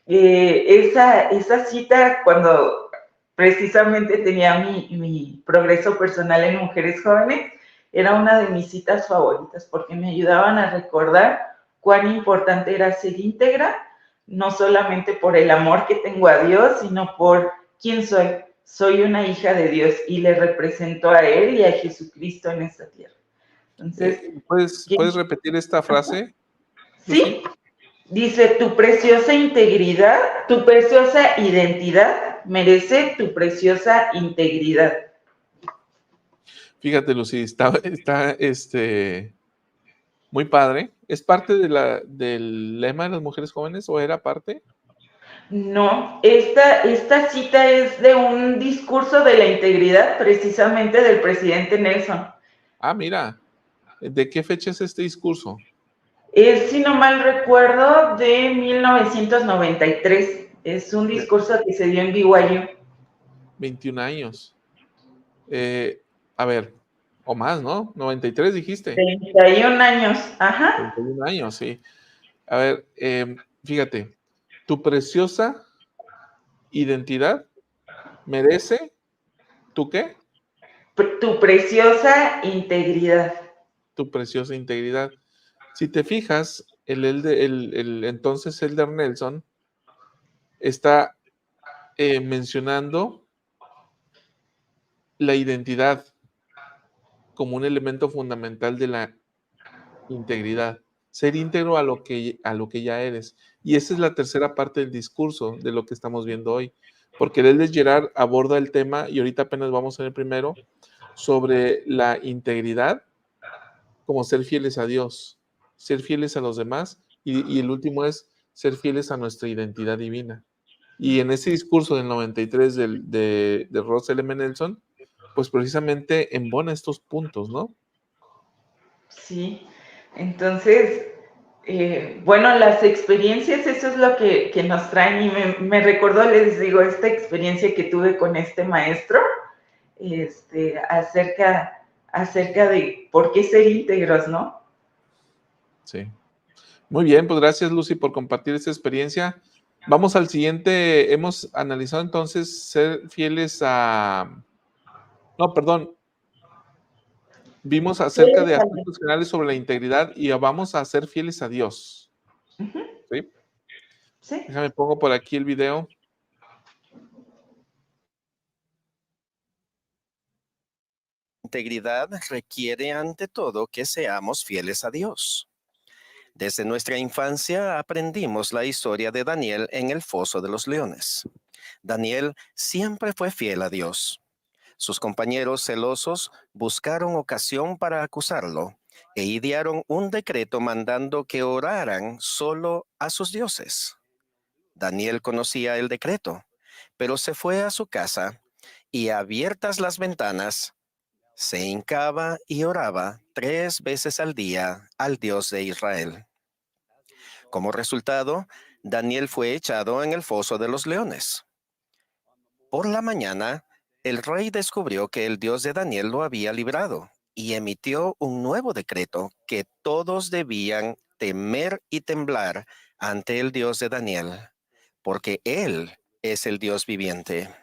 esa cita, cuando precisamente tenía mi progreso personal en mujeres jóvenes, era una de mis citas favoritas porque me ayudaban a recordar cuán importante era ser íntegra, no solamente por el amor que tengo a Dios, sino por quién soy. Soy una hija de Dios y le represento a Él y a Jesucristo en esta tierra. Entonces, ¿puedes repetir esta frase, Lucy? Sí, dice, tu preciosa integridad, tu preciosa identidad merece tu preciosa integridad. Fíjate, Lucy, está muy padre. ¿Es parte del lema de las mujeres jóvenes o era parte? No, esta cita es de un discurso de la integridad, precisamente del presidente Nelson. Ah, mira, ¿de qué fecha es este discurso? Es, si no mal recuerdo, de 1993. Es un De discurso que se dio en BYU. 21 años. A ver, o más, ¿no? 93 dijiste. 31 años, ajá. 31 años, sí. A ver, fíjate, tu preciosa identidad merece, ¿tú qué? Tu preciosa integridad. Tu preciosa integridad. Si te fijas, el entonces Elder Nelson está mencionando la identidad como un elemento fundamental de la integridad. Ser íntegro a lo que ya eres. Y esa es la tercera parte del discurso de lo que estamos viendo hoy. Porque el Elder Gerard aborda el tema, y ahorita apenas vamos en el primero, sobre la integridad como ser fieles a Dios, ser fieles a los demás, y el último es ser fieles a nuestra identidad divina. Y en ese discurso del 93 de Russell M. Nelson, pues precisamente embona estos puntos, ¿no? Sí, entonces, bueno, las experiencias, eso es lo que nos traen y me recordó, les digo, esta experiencia que tuve con este maestro, acerca de por qué ser íntegros, ¿no? Sí. Muy bien, pues gracias Lucy por compartir esta experiencia. Vamos al siguiente. Hemos analizado entonces ser fieles a... No, perdón. Vimos acerca de aspectos generales sobre la integridad y vamos a ser fieles a Dios. Uh-huh. ¿Sí? Sí. Déjame pongo por aquí el video. Integridad requiere ante todo que seamos fieles a Dios. Desde nuestra infancia aprendimos la historia de Daniel en el foso de los leones. Daniel siempre fue fiel a Dios. Sus compañeros celosos buscaron ocasión para acusarlo e idearon un decreto mandando que oraran solo a sus dioses. Daniel conocía el decreto, pero se fue a su casa y, abiertas las ventanas, se hincaba y oraba 3 veces al día al Dios de Israel. Como resultado, Daniel fue echado en el foso de los leones. Por la mañana, el rey descubrió que el Dios de Daniel lo había librado y emitió un nuevo decreto que todos debían temer y temblar ante el Dios de Daniel, porque Él es el Dios viviente.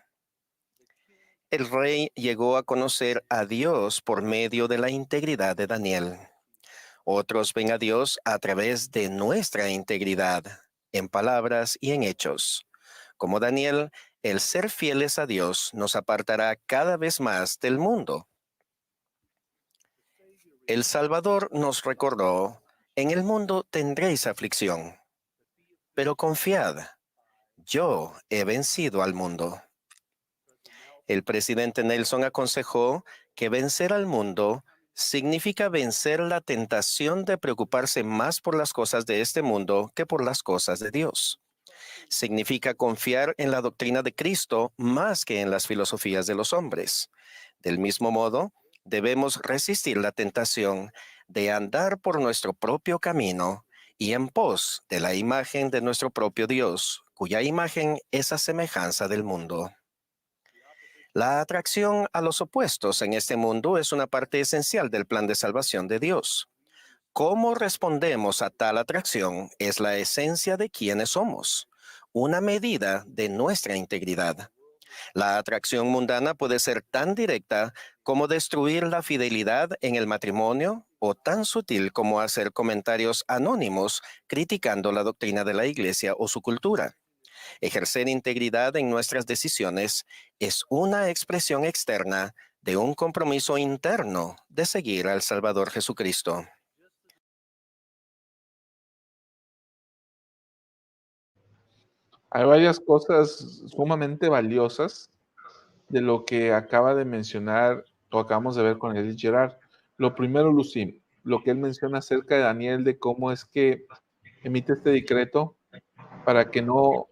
El rey llegó a conocer a Dios por medio de la integridad de Daniel. Otros ven a Dios a través de nuestra integridad, en palabras y en hechos. Como Daniel, el ser fieles a Dios nos apartará cada vez más del mundo. El Salvador nos recordó: en el mundo tendréis aflicción, pero confiad, yo he vencido al mundo. El presidente Nelson aconsejó que vencer al mundo significa vencer la tentación de preocuparse más por las cosas de este mundo que por las cosas de Dios. Significa confiar en la doctrina de Cristo más que en las filosofías de los hombres. Del mismo modo, debemos resistir la tentación de andar por nuestro propio camino y en pos de la imagen de nuestro propio Dios, cuya imagen es a semejanza del mundo. La atracción a los opuestos en este mundo es una parte esencial del plan de salvación de Dios. Cómo respondemos a tal atracción es la esencia de quiénes somos, una medida de nuestra integridad. La atracción mundana puede ser tan directa como destruir la fidelidad en el matrimonio o tan sutil como hacer comentarios anónimos criticando la doctrina de la Iglesia o su cultura. Ejercer integridad en nuestras decisiones es una expresión externa de un compromiso interno de seguir al Salvador Jesucristo. Hay varias cosas sumamente valiosas de lo que acaba de mencionar o acabamos de ver con Edith Gerard. Lo primero, Lucy, lo que él menciona acerca de Daniel, de cómo es que emite este decreto para que no,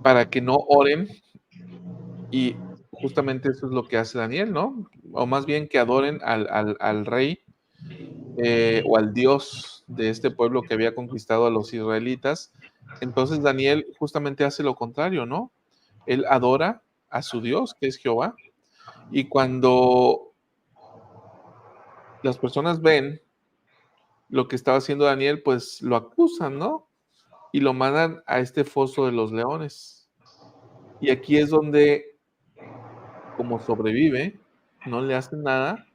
para que no oren, y justamente eso es lo que hace Daniel, ¿no? O más bien que adoren al rey, o al Dios de este pueblo que había conquistado a los israelitas. Entonces Daniel justamente hace lo contrario, ¿no? Él adora a su Dios, que es Jehová, y cuando las personas ven lo que estaba haciendo Daniel, pues lo acusan, ¿no? Y lo mandan a este foso de los leones. Y aquí es donde, como sobrevive, no le hacen nada,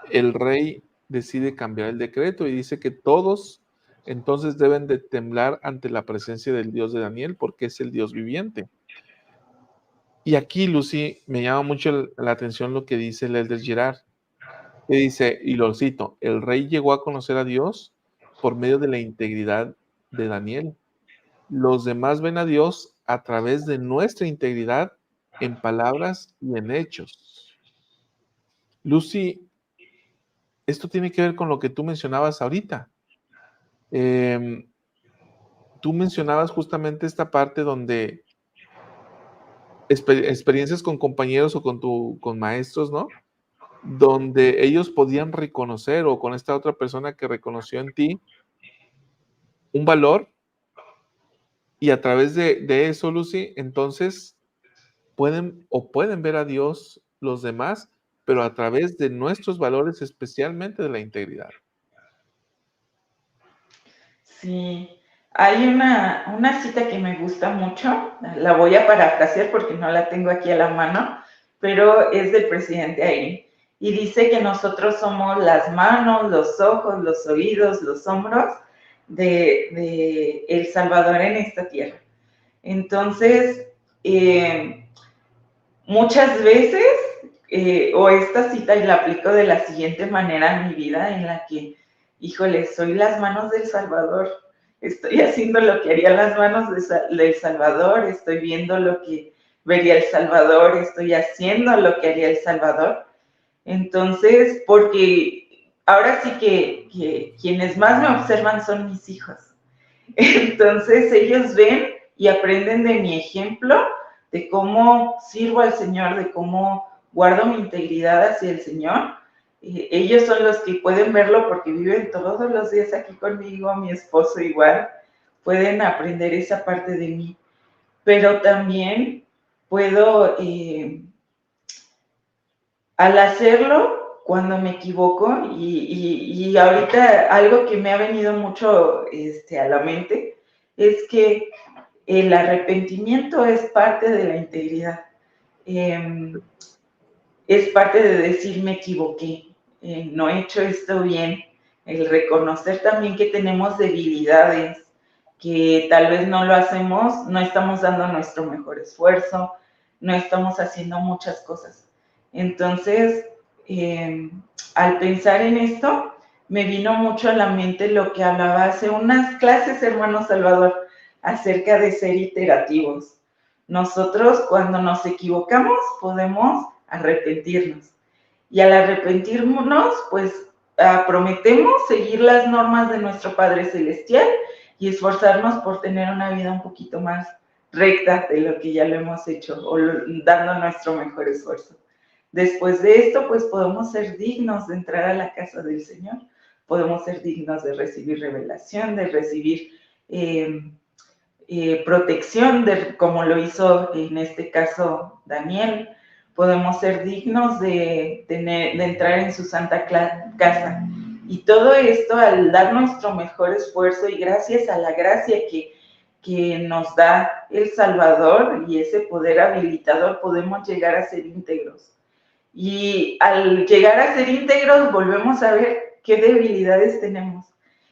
el rey decide cambiar el decreto y dice que todos entonces deben de temblar ante la presencia del Dios de Daniel, porque es el Dios viviente. Y aquí, Lucy, me llama mucho la atención lo que dice el Elder Girard, que dice, y lo cito: el rey llegó a conocer a Dios por medio de la integridad de Daniel. Los demás ven a Dios a través de nuestra integridad en palabras y en hechos. Lucy, esto tiene que ver con lo que tú mencionabas ahorita. Em, Tú mencionabas justamente esta parte donde experiencias con compañeros o con maestros, ¿no? Donde ellos podían reconocer, o con esta otra persona que reconoció en ti un valor, y a través de eso, Lucy, entonces pueden ver a Dios los demás, pero a través de nuestros valores, especialmente de la integridad. Sí, hay una cita que me gusta mucho, la voy a parafrasear porque no la tengo aquí a la mano, pero es del presidente Ayrin, y dice que nosotros somos las manos, los ojos, los oídos, los hombros de El Salvador en esta tierra. Entonces, muchas veces, o esta cita y la aplico de la siguiente manera en mi vida, en la que, híjole, soy las manos del Salvador, estoy haciendo lo que harían las manos del Salvador, estoy viendo lo que vería el Salvador, estoy haciendo lo que haría el Salvador. Entonces, porque ahora sí que quienes más me observan son mis hijos. Entonces ellos ven y aprenden de mi ejemplo, de cómo sirvo al Señor, de cómo guardo mi integridad hacia el Señor. Ellos son los que pueden verlo porque viven todos los días aquí conmigo, mi esposo igual, pueden aprender esa parte de mí. Pero también puedo, al hacerlo, cuando me equivoco, y ahorita algo que me ha venido mucho a la mente, es que el arrepentimiento es parte de la integridad. Es parte de decir me equivoqué, no he hecho esto bien. El reconocer también que tenemos debilidades, que tal vez no lo hacemos, no estamos dando nuestro mejor esfuerzo, no estamos haciendo muchas cosas. Entonces, al pensar en esto, me vino mucho a la mente lo que hablaba hace unas clases, hermano Salvador, acerca de ser iterativos. Nosotros cuando nos equivocamos podemos arrepentirnos. Y al arrepentirnos, pues prometemos seguir las normas de nuestro Padre Celestial y esforzarnos por tener una vida un poquito más recta de lo que ya lo hemos hecho, o dando nuestro mejor esfuerzo. Después de esto, pues podemos ser dignos de entrar a la casa del Señor, podemos ser dignos de recibir revelación, de recibir protección, como lo hizo en este caso Daniel. Podemos ser dignos de entrar en su santa casa. Y todo esto al dar nuestro mejor esfuerzo y gracias a la gracia que nos da el Salvador y ese poder habilitador, podemos llegar a ser íntegros. Y al llegar a ser íntegros, volvemos a ver qué debilidades tenemos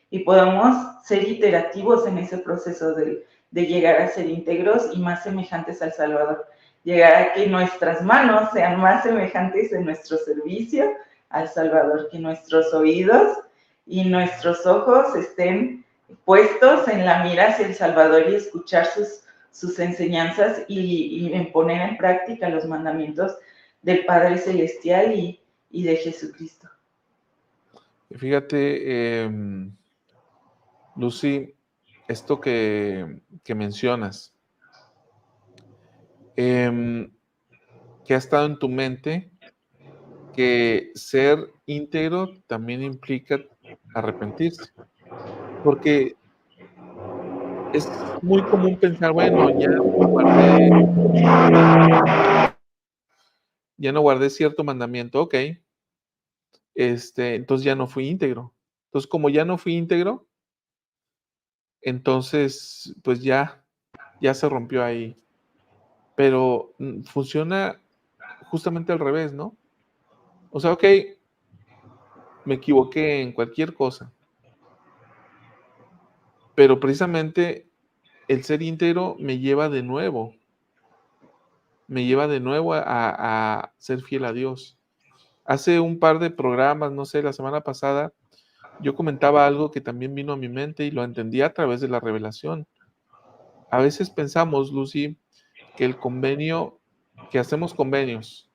y podemos ser iterativos en ese proceso de llegar a ser íntegros y más semejantes al Salvador. Llegar a que nuestras manos sean más semejantes en nuestro servicio al Salvador, que nuestros oídos y nuestros ojos estén puestos en la mira hacia el Salvador y escuchar sus enseñanzas y poner en práctica los mandamientos del Padre Celestial y de Jesucristo. Fíjate, Lucy, esto que mencionas, que ha estado en tu mente, que ser íntegro también implica arrepentirse, porque es muy común pensar, bueno, guardé, ya no guardé cierto mandamiento, ok, entonces ya no fui íntegro. Entonces, como ya no fui íntegro, entonces, pues ya se rompió ahí. Pero funciona justamente al revés, ¿no? O sea, ok, me equivoqué en cualquier cosa, pero precisamente el ser íntegro me lleva de nuevo a ser fiel a Dios. Hace un par de programas, no sé, la semana pasada, yo comentaba algo que también vino a mi mente y lo entendí a través de la revelación. A veces pensamos, Lucy, que el convenio, que hacemos convenios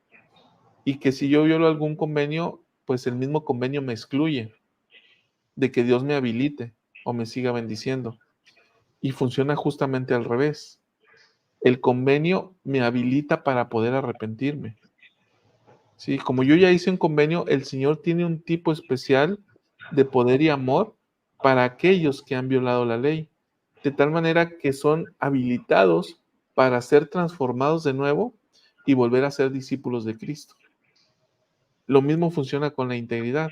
y que si yo violo algún convenio, pues el mismo convenio me excluye de que Dios me habilite o me siga bendiciendo. Y funciona justamente al revés. El convenio me habilita para poder arrepentirme. Sí, como yo ya hice un convenio, el Señor tiene un tipo especial de poder y amor para aquellos que han violado la ley, de tal manera que son habilitados para ser transformados de nuevo y volver a ser discípulos de Cristo. Lo mismo funciona con la integridad.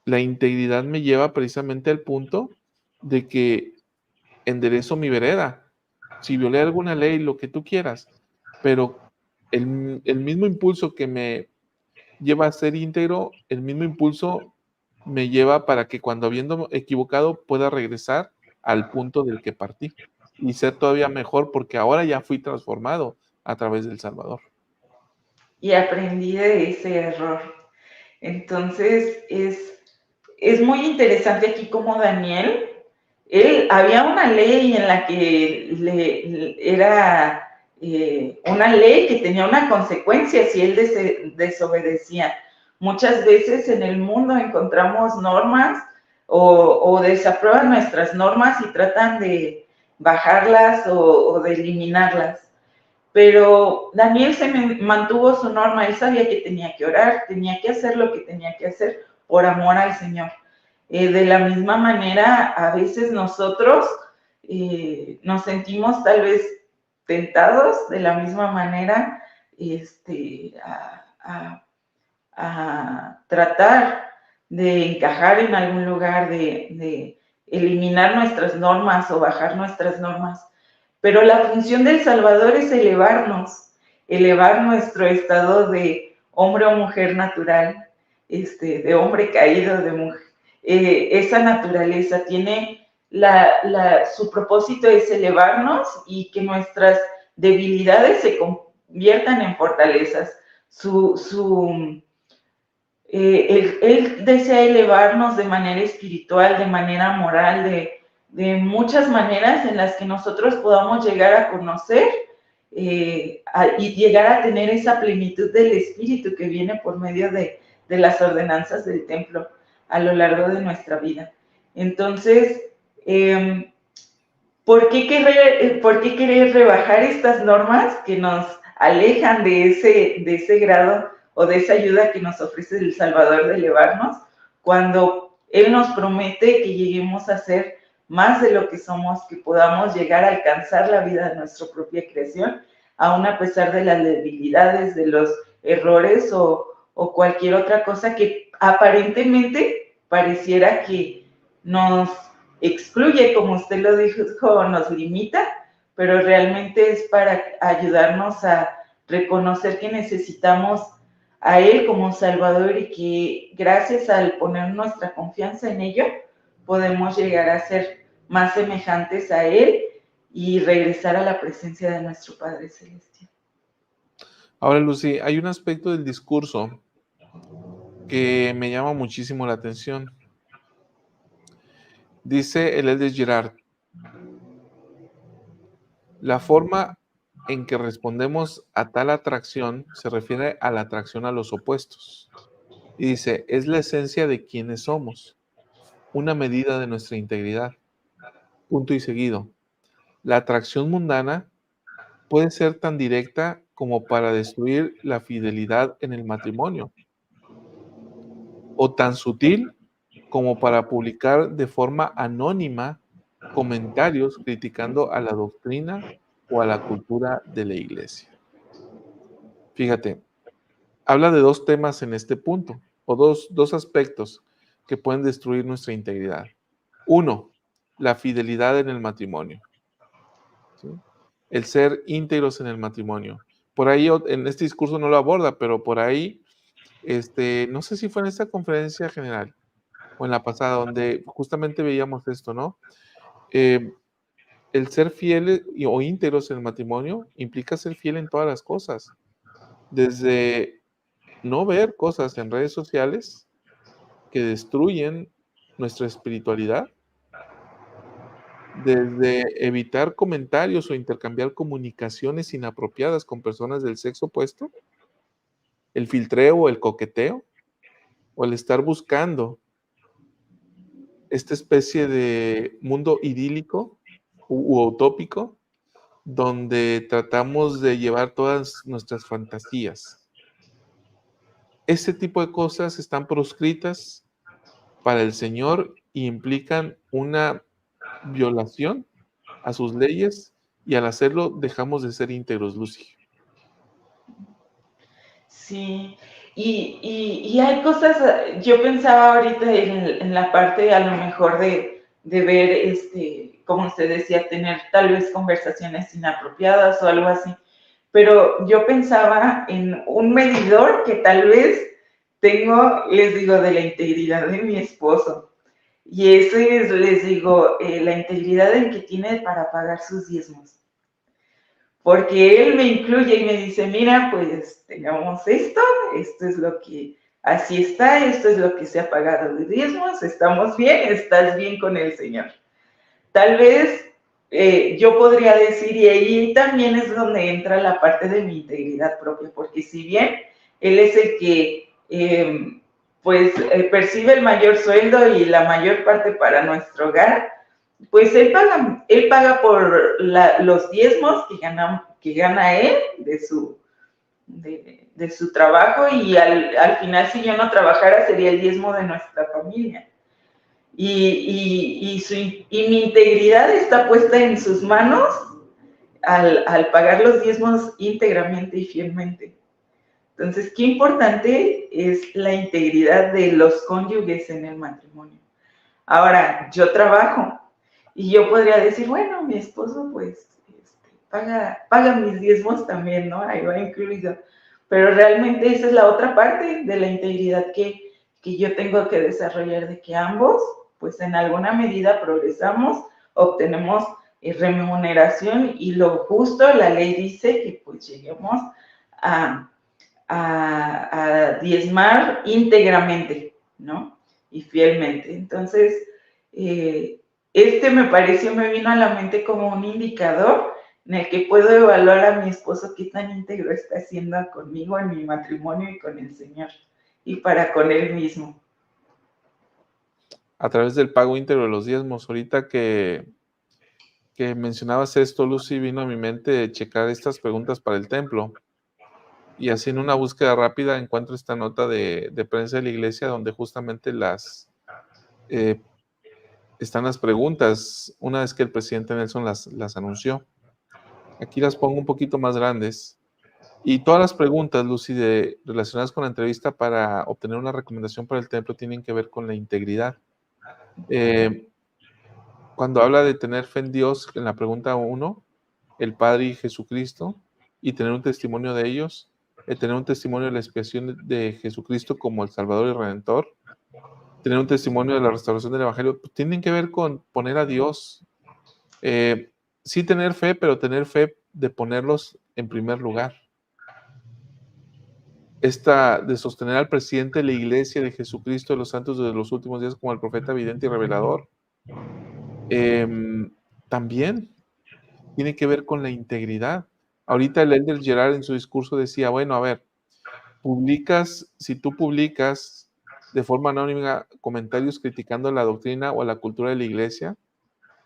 La integridad me lleva precisamente al punto de que enderezo mi vereda. Si violé alguna ley, lo que tú quieras, pero el mismo impulso que me lleva a ser íntegro, el mismo impulso me lleva para que cuando habiendo equivocado pueda regresar al punto del que partí y ser todavía mejor porque ahora ya fui transformado a través del Salvador. Y aprendí de ese error. Entonces, es muy interesante aquí como Daniel, él, había una ley en la que era una ley que tenía una consecuencia si él desobedecía. Muchas veces en el mundo encontramos normas o desaprueban nuestras normas y tratan de bajarlas o de eliminarlas. Pero Daniel mantuvo su norma, él sabía que tenía que orar, tenía que hacer lo que tenía que hacer por amor al Señor. De la misma manera, a veces nosotros nos sentimos tal vez tentados de la misma manera a tratar de encajar en algún lugar, de eliminar nuestras normas o bajar nuestras normas. Pero la función del Salvador es elevarnos, elevar nuestro estado de hombre o mujer natural, de hombre caído, de mujer. Esa naturaleza tiene su propósito es elevarnos y que nuestras debilidades se conviertan en fortalezas. Él desea elevarnos de manera espiritual, de manera moral, de muchas maneras en las que nosotros podamos llegar a conocer y llegar a tener esa plenitud del Espíritu que viene por medio de las ordenanzas del templo a lo largo de nuestra vida. Entonces, ¿por qué querer rebajar estas normas que nos alejan de ese grado o de esa ayuda que nos ofrece el Salvador de elevarnos, cuando Él nos promete que lleguemos a ser más de lo que somos, que podamos llegar a alcanzar la vida de nuestra propia creación, aun a pesar de las debilidades, de los errores o cualquier otra cosa que aparentemente pareciera que nos excluye, como usted lo dijo, nos limita, pero realmente es para ayudarnos a reconocer que necesitamos a Él como Salvador y que gracias al poner nuestra confianza en ello, podemos llegar a ser más semejantes a Él y regresar a la presencia de nuestro Padre Celestial. Ahora, Lucy, hay un aspecto del discurso que me llama muchísimo la atención. Dice el Elder Girard, la forma en que respondemos a tal atracción se refiere a la atracción a los opuestos. Y dice, es la esencia de quienes somos. una medida de nuestra integridad. Punto y seguido. La atracción mundana puede ser tan directa como para destruir la fidelidad en el matrimonio, o tan sutil como para publicar de forma anónima comentarios criticando a la doctrina o a la cultura de la iglesia. Fíjate, habla de dos temas en este punto, o dos aspectos que pueden destruir nuestra integridad. Uno, la fidelidad en el matrimonio, ¿sí? El ser íntegros en el matrimonio. Por ahí, en este discurso no lo aborda, pero por ahí, no sé si fue en esta conferencia general o en la pasada, donde justamente veíamos esto, ¿no? El ser fieles o íntegros en el matrimonio implica ser fiel en todas las cosas, desde no ver cosas en redes sociales que destruyen nuestra espiritualidad, desde evitar comentarios o intercambiar comunicaciones inapropiadas con personas del sexo opuesto, el filtreo o el coqueteo, o el estar buscando esta especie de mundo idílico u utópico, donde tratamos de llevar todas nuestras fantasías. Este tipo de cosas están proscritas para el Señor y implican una violación a sus leyes, y al hacerlo dejamos de ser íntegros, Lucy. Sí, y hay cosas, yo pensaba ahorita en la parte a lo mejor de ver, como usted decía, tener tal vez conversaciones inapropiadas o algo así, pero yo pensaba en un medidor que tal vez tengo, les digo, de la integridad de mi esposo. Y eso es, les digo, la integridad en que tiene para pagar sus diezmos. Porque él me incluye y me dice, mira, pues tengamos esto es lo que, así está, esto es lo que se ha pagado de diezmos, estamos bien, estás bien con el Señor. Tal vez yo podría decir, y ahí también es donde entra la parte de mi integridad propia, porque si bien él es el que percibe el mayor sueldo y la mayor parte para nuestro hogar, pues él paga por los diezmos que gana él de su trabajo, y al final, si yo no trabajara, sería el diezmo de nuestra familia. Y mi integridad está puesta en sus manos al pagar los diezmos íntegramente y fielmente. Entonces, qué importante es la integridad de los cónyuges en el matrimonio. Ahora, yo trabajo y yo podría decir, bueno, mi esposo pues paga mis diezmos también, ¿no? Ahí va incluido. Pero realmente esa es la otra parte de la integridad que yo tengo que desarrollar, de que ambos, pues en alguna medida progresamos, obtenemos remuneración, y lo justo, la ley dice que pues lleguemos a diezmar íntegramente, ¿no? Y fielmente. Entonces, me vino a la mente como un indicador en el que puedo evaluar a mi esposo qué tan íntegro está siendo conmigo en mi matrimonio y con el Señor, y para con él mismo. A través del pago íntegro de los diezmos, ahorita que mencionabas esto, Lucy, vino a mi mente checar estas preguntas para el templo. Y así en una búsqueda rápida encuentro esta nota de prensa de la iglesia, donde justamente están las preguntas, una vez que el presidente Nelson las anunció. Aquí las pongo un poquito más grandes. Y todas las preguntas, Lucy, relacionadas con la entrevista para obtener una recomendación para el templo, tienen que ver con la integridad. Cuando habla de tener fe en Dios, en la pregunta 1, el Padre y Jesucristo, y tener un testimonio de ellos, tener un testimonio de la expiación de Jesucristo como el Salvador y Redentor, tener un testimonio de la restauración del Evangelio, pues tienen que ver con poner a Dios, sí tener fe, pero tener fe de ponerlos en primer lugar. Esta de sostener al presidente de la Iglesia de Jesucristo de los Santos de los últimos días como el profeta evidente y revelador, también tiene que ver con la integridad. Ahorita el Elder Gerard en su discurso decía, bueno, a ver, si tú publicas de forma anónima comentarios criticando la doctrina o la cultura de la iglesia,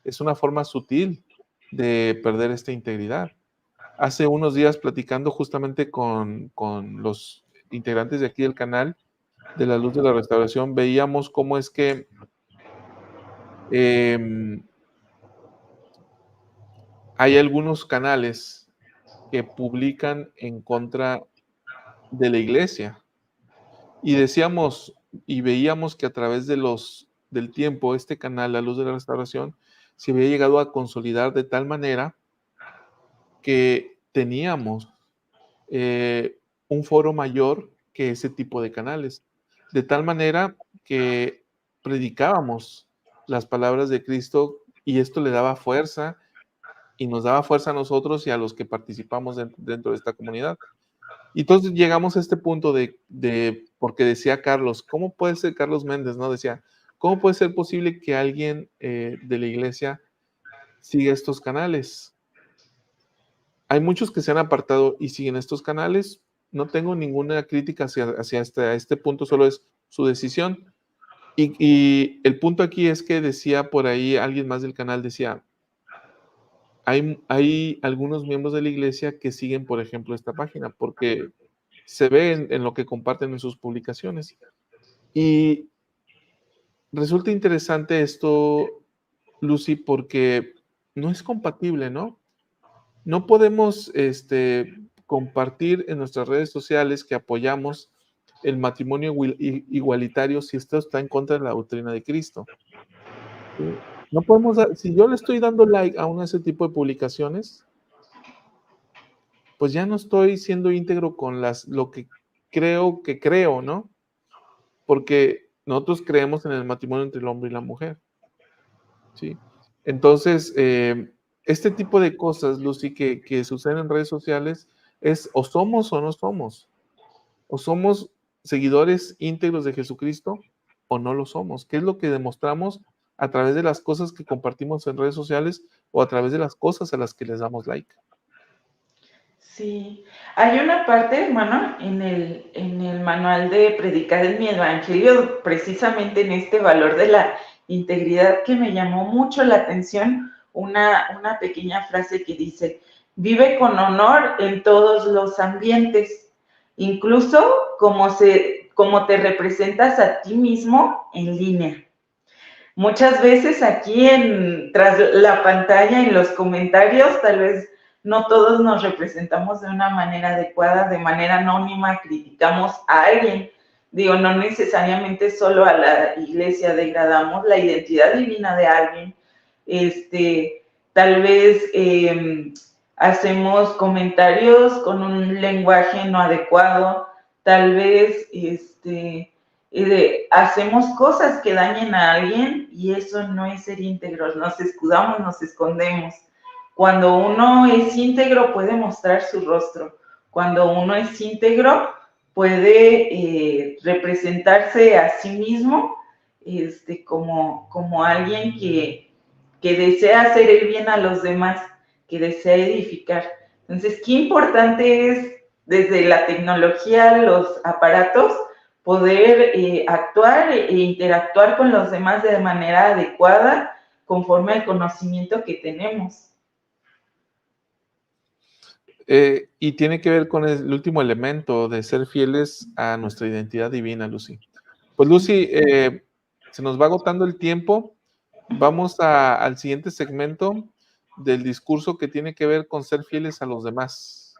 es una forma sutil de perder esta integridad. Hace unos días, platicando justamente con los integrantes de aquí del canal de la Luz de la Restauración, veíamos cómo es que hay algunos canales que publican en contra de la iglesia. Y decíamos y veíamos que a través del tiempo, este canal, La Luz de la Restauración, se había llegado a consolidar de tal manera que teníamos un foro mayor que ese tipo de canales. De tal manera que predicábamos las palabras de Cristo y esto le daba fuerza y nos daba fuerza a nosotros y a los que participamos dentro de esta comunidad. Y entonces llegamos a este punto porque decía Carlos, ¿cómo puede ser Carlos Méndez, no? Decía, ¿cómo puede ser posible que alguien de la iglesia siga estos canales? Hay muchos que se han apartado y siguen estos canales. No tengo ninguna crítica hacia este punto, solo es su decisión. Y el punto aquí es que decía por ahí alguien más del canal, decía, hay algunos miembros de la iglesia que siguen, por ejemplo, esta página, porque se ve en lo que comparten en sus publicaciones. Y resulta interesante esto, Lucy, porque no es compatible, ¿no? No podemos compartir en nuestras redes sociales que apoyamos el matrimonio igualitario si esto está en contra de la doctrina de Cristo. ¿Sí? No podemos si yo le estoy dando like a uno de ese tipo de publicaciones, pues ya no estoy siendo íntegro con lo que creo, ¿no? Porque nosotros creemos en el matrimonio entre el hombre y la mujer, ¿sí? Entonces, este tipo de cosas, Lucy, que suceden en redes sociales, es o somos o no somos. O somos seguidores íntegros de Jesucristo o no lo somos. ¿Qué es lo que demostramos a través de las cosas que compartimos en redes sociales o a través de las cosas a las que les damos like? Sí, hay una parte, hermano, en el manual de Predicar en mi Evangelio, precisamente en este valor de la integridad, que me llamó mucho la atención, una pequeña frase que dice, vive con honor en todos los ambientes, incluso como te representas a ti mismo en línea. Muchas veces aquí tras la pantalla, en los comentarios, tal vez no todos nos representamos de una manera adecuada, de manera anónima, criticamos a alguien. Digo, no necesariamente solo a la iglesia, degradamos la identidad divina de alguien. Tal vez hacemos comentarios con un lenguaje no adecuado, tal vez hacemos cosas que dañen a alguien y eso no es ser íntegros, nos escudamos, nos escondemos. Cuando uno es íntegro puede mostrar su rostro, cuando uno es íntegro puede representarse a sí mismo como alguien que desea hacer el bien a los demás, que desea edificar. Entonces, qué importante es desde la tecnología, los aparatos, poder actuar e interactuar con los demás de manera adecuada conforme al conocimiento que tenemos. Y tiene que ver con el último elemento de ser fieles a nuestra identidad divina, Lucy. Pues Lucy, se nos va agotando el tiempo. Vamos al siguiente segmento del discurso que tiene que ver con ser fieles a los demás.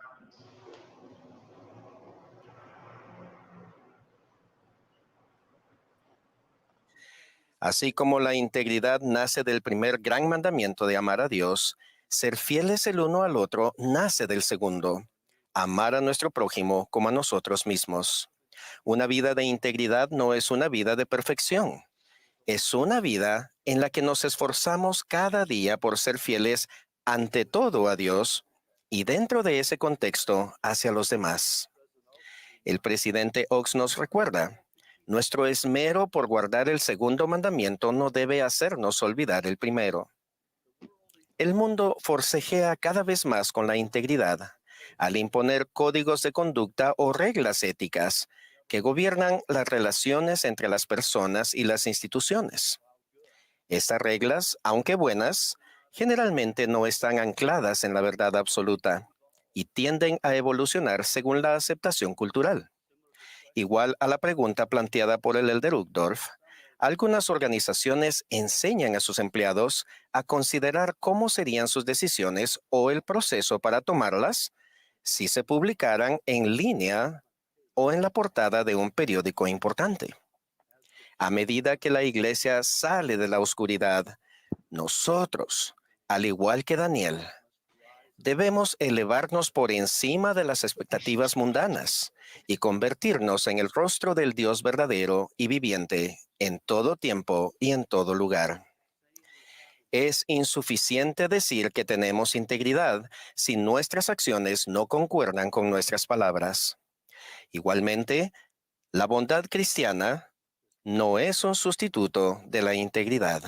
Así como la integridad nace del primer gran mandamiento de amar a Dios, ser fieles el uno al otro nace del segundo, amar a nuestro prójimo como a nosotros mismos. Una vida de integridad no es una vida de perfección. Es una vida en la que nos esforzamos cada día por ser fieles ante todo a Dios y dentro de ese contexto hacia los demás. El presidente Oaks nos recuerda, nuestro esmero por guardar el segundo mandamiento no debe hacernos olvidar el primero. El mundo forcejea cada vez más con la integridad, al imponer códigos de conducta o reglas éticas, que gobiernan las relaciones entre las personas y las instituciones. Estas reglas, aunque buenas, generalmente no están ancladas en la verdad absoluta y tienden a evolucionar según la aceptación cultural. Igual a la pregunta planteada por el elder Uchtdorf, algunas organizaciones enseñan a sus empleados a considerar cómo serían sus decisiones o el proceso para tomarlas si se publicaran en línea o en la portada de un periódico importante. A medida que la iglesia sale de la oscuridad, nosotros, al igual que Daniel, debemos elevarnos por encima de las expectativas mundanas y convertirnos en el rostro del Dios verdadero y viviente en todo tiempo y en todo lugar. Es insuficiente decir que tenemos integridad si nuestras acciones no concuerdan con nuestras palabras. Igualmente, la bondad cristiana no es un sustituto de la integridad.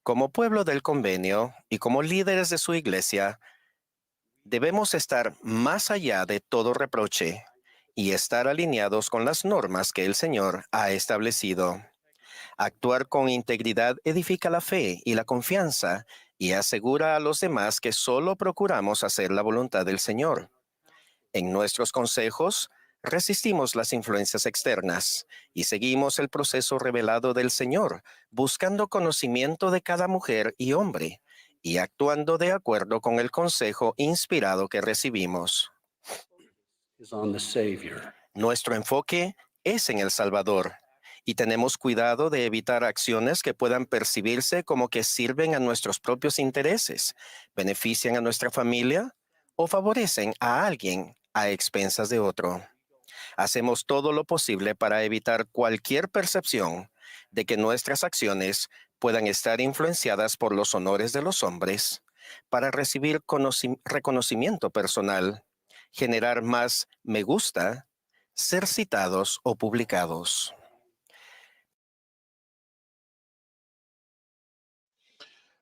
Como pueblo del convenio y como líderes de su iglesia, debemos estar más allá de todo reproche y estar alineados con las normas que el Señor ha establecido. Actuar con integridad edifica la fe y la confianza y asegura a los demás que solo procuramos hacer la voluntad del Señor. En nuestros consejos, resistimos las influencias externas y seguimos el proceso revelado del Señor, buscando conocimiento de cada mujer y hombre y actuando de acuerdo con el consejo inspirado que recibimos. Nuestro enfoque es en el Salvador y tenemos cuidado de evitar acciones que puedan percibirse como que sirven a nuestros propios intereses, benefician a nuestra familia o favorecen a alguien a expensas de otro. Hacemos todo lo posible para evitar cualquier percepción de que nuestras acciones puedan estar influenciadas por los honores de los hombres, para recibir reconocimiento personal, generar más me gusta, ser citados o publicados.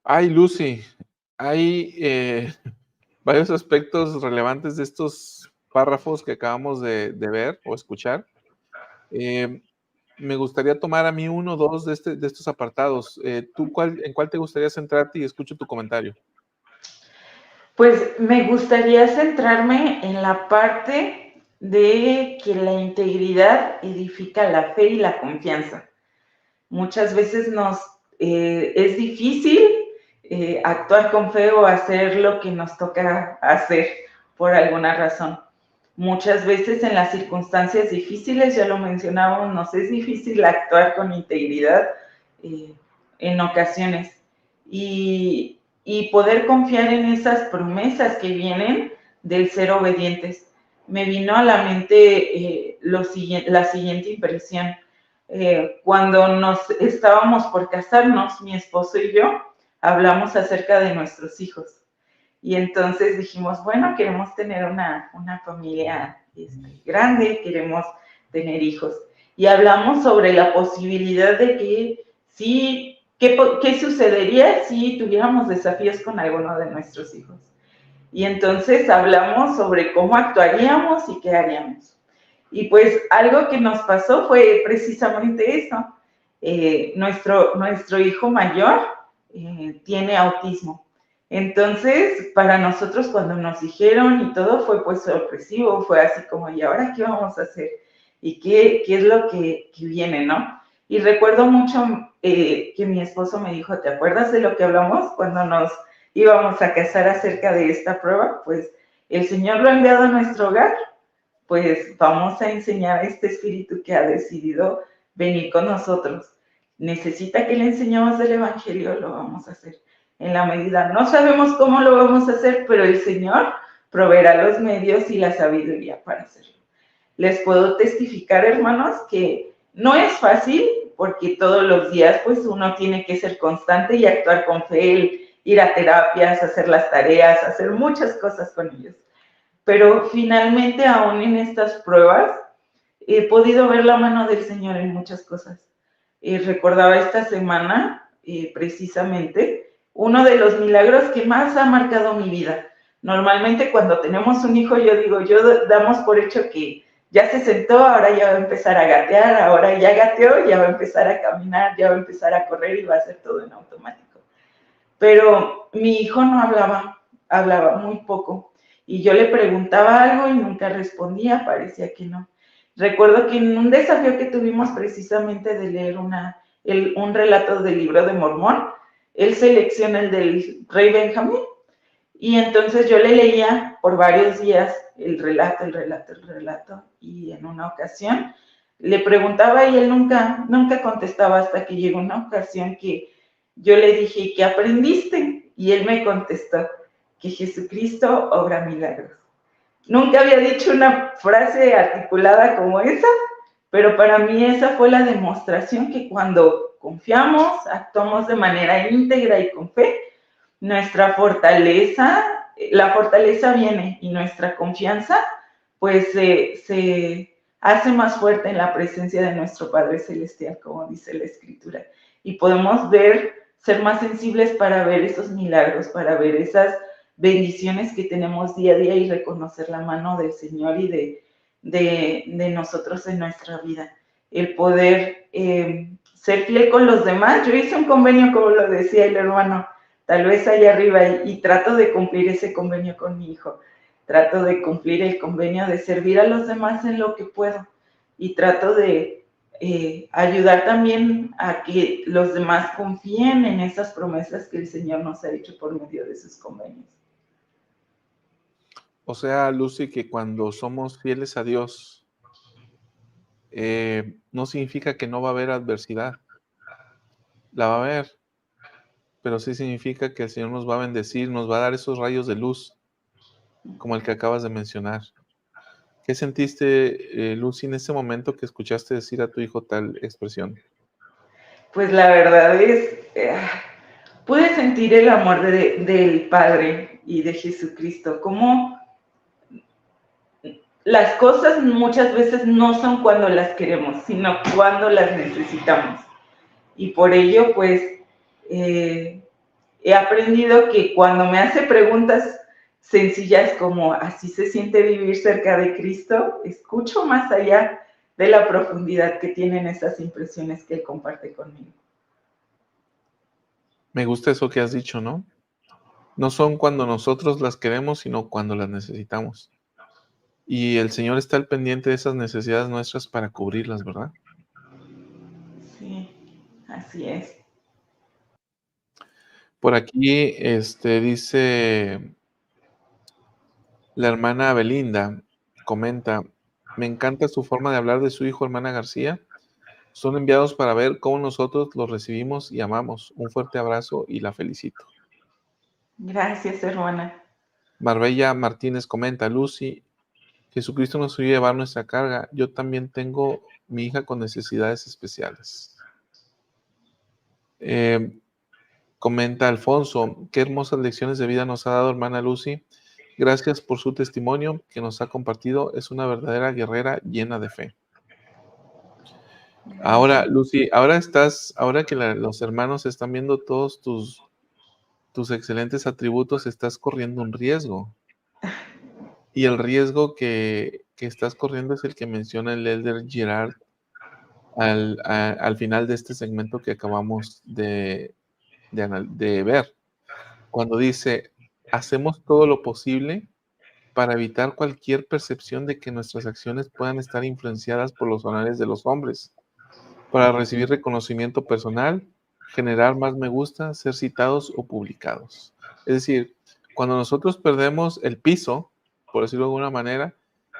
Ay, Lucy, hay varios aspectos relevantes de estos párrafos que acabamos de ver o escuchar. Me gustaría tomar a mí uno o dos de estos apartados. ¿Tú en cuál te gustaría centrarte? Y escucho tu comentario. Pues me gustaría centrarme en la parte de que la integridad edifica la fe y la confianza. Muchas veces es difícil actuar con fe o hacer lo que nos toca hacer por alguna razón. Muchas veces en las circunstancias difíciles, ya lo mencionábamos, nos es difícil actuar con integridad en ocasiones y poder confiar en esas promesas que vienen del ser obedientes. Me vino a la mente la siguiente impresión. Cuando nos estábamos por casarnos, mi esposo y yo, hablamos acerca de nuestros hijos. Y entonces dijimos, bueno, queremos tener una familia grande, queremos tener hijos. Y hablamos sobre la posibilidad de que sí, ¿qué sucedería si tuviéramos desafíos con alguno de nuestros hijos? Y entonces hablamos sobre cómo actuaríamos y qué haríamos. Y pues algo que nos pasó fue precisamente eso. Nuestro hijo mayor tiene autismo. Entonces, para nosotros cuando nos dijeron y todo fue pues sorpresivo, fue así como, ¿y ahora qué vamos a hacer? ¿Y qué es lo que viene, no? Y recuerdo mucho que mi esposo me dijo, ¿te acuerdas de lo que hablamos cuando nos íbamos a casar acerca de esta prueba? Pues el Señor lo ha enviado a nuestro hogar, pues vamos a enseñar a este espíritu que ha decidido venir con nosotros. Necesita que le enseñemos el Evangelio, lo vamos a hacer en la medida. No sabemos cómo lo vamos a hacer, pero el Señor proveerá los medios y la sabiduría para hacerlo. Les puedo testificar, hermanos, que no es fácil, porque todos los días pues uno tiene que ser constante y actuar con fe, ir a terapias, hacer las tareas, hacer muchas cosas con ellos. Pero finalmente, aún en estas pruebas, he podido ver la mano del Señor en muchas cosas. Recordaba esta semana, precisamente, uno de los milagros que más ha marcado mi vida. Normalmente cuando tenemos un hijo, yo damos por hecho que ya se sentó, ahora ya va a empezar a gatear, ahora ya gateó, ya va a empezar a caminar, ya va a empezar a correr y va a hacer todo en automático. Pero mi hijo no hablaba, hablaba muy poco. Y yo le preguntaba algo y nunca respondía, parecía que no. Recuerdo que en un desafío que tuvimos precisamente de leer un relato del libro de Mormón, él selecciona el del rey Benjamín. Y entonces yo le leía por varios días el relato, y en una ocasión le preguntaba y él nunca contestaba hasta que llegó una ocasión que yo le dije, ¿qué aprendiste? Y él me contestó, que Jesucristo obra milagros. Nunca había dicho una frase articulada como esa, pero para mí esa fue la demostración que cuando confiamos, actuamos de manera íntegra y con fe, nuestra fortaleza, la fortaleza viene y nuestra confianza, pues se hace más fuerte en la presencia de nuestro Padre Celestial, como dice la Escritura. Y podemos ser más sensibles para ver esos milagros, para ver esas bendiciones que tenemos día a día y reconocer la mano del Señor y de nosotros en nuestra vida. El poder ser fiel con los demás. Yo hice un convenio, como lo decía el hermano, tal vez allá arriba, y trato de cumplir ese convenio con mi hijo. Trato de cumplir el convenio de servir a los demás en lo que puedo. Y trato de ayudar también a que los demás confíen en esas promesas que el Señor nos ha hecho por medio de sus convenios. O sea, Lucy, que cuando somos fieles a Dios, no significa que no va a haber adversidad. La va a haber, pero sí significa que el Señor nos va a bendecir, nos va a dar esos rayos de luz, como el que acabas de mencionar. ¿Qué sentiste, Lucy, en ese momento que escuchaste decir a tu hijo tal expresión? Pues la verdad es, pude sentir el amor del Padre y de Jesucristo, como las cosas muchas veces no son cuando las queremos, sino cuando las necesitamos. Y por ello, pues, he aprendido que cuando me hace preguntas sencillas como así se siente vivir cerca de Cristo, escucho más allá de la profundidad que tienen esas impresiones que Él comparte conmigo. Me gusta eso que has dicho, ¿no? No son cuando nosotros las queremos, sino cuando las necesitamos. Y el Señor está al pendiente de esas necesidades nuestras para cubrirlas, ¿verdad? Sí, así es. Por aquí, dice la hermana Belinda, comenta, me encanta su forma de hablar de su hijo, hermana García. Son enviados para ver cómo nosotros los recibimos y amamos. Un fuerte abrazo y la felicito. Gracias, hermana. Marbella Martínez comenta, Lucy, Jesucristo nos ayuda a llevar nuestra carga. Yo también tengo mi hija con necesidades especiales. Comenta Alfonso, qué hermosas lecciones de vida nos ha dado hermana Lucy. Gracias por su testimonio que nos ha compartido. Es una verdadera guerrera llena de fe. Ahora, Lucy, ahora que los hermanos están viendo todos tus excelentes atributos, estás corriendo un riesgo. Y el riesgo que estás corriendo es el que menciona el elder Girard al final de este segmento que acabamos de ver. Cuando dice, hacemos todo lo posible para evitar cualquier percepción de que nuestras acciones puedan estar influenciadas por los honores de los hombres, para recibir reconocimiento personal, generar más me gusta, ser citados o publicados. Es decir, cuando nosotros perdemos el piso, por decirlo de alguna manera,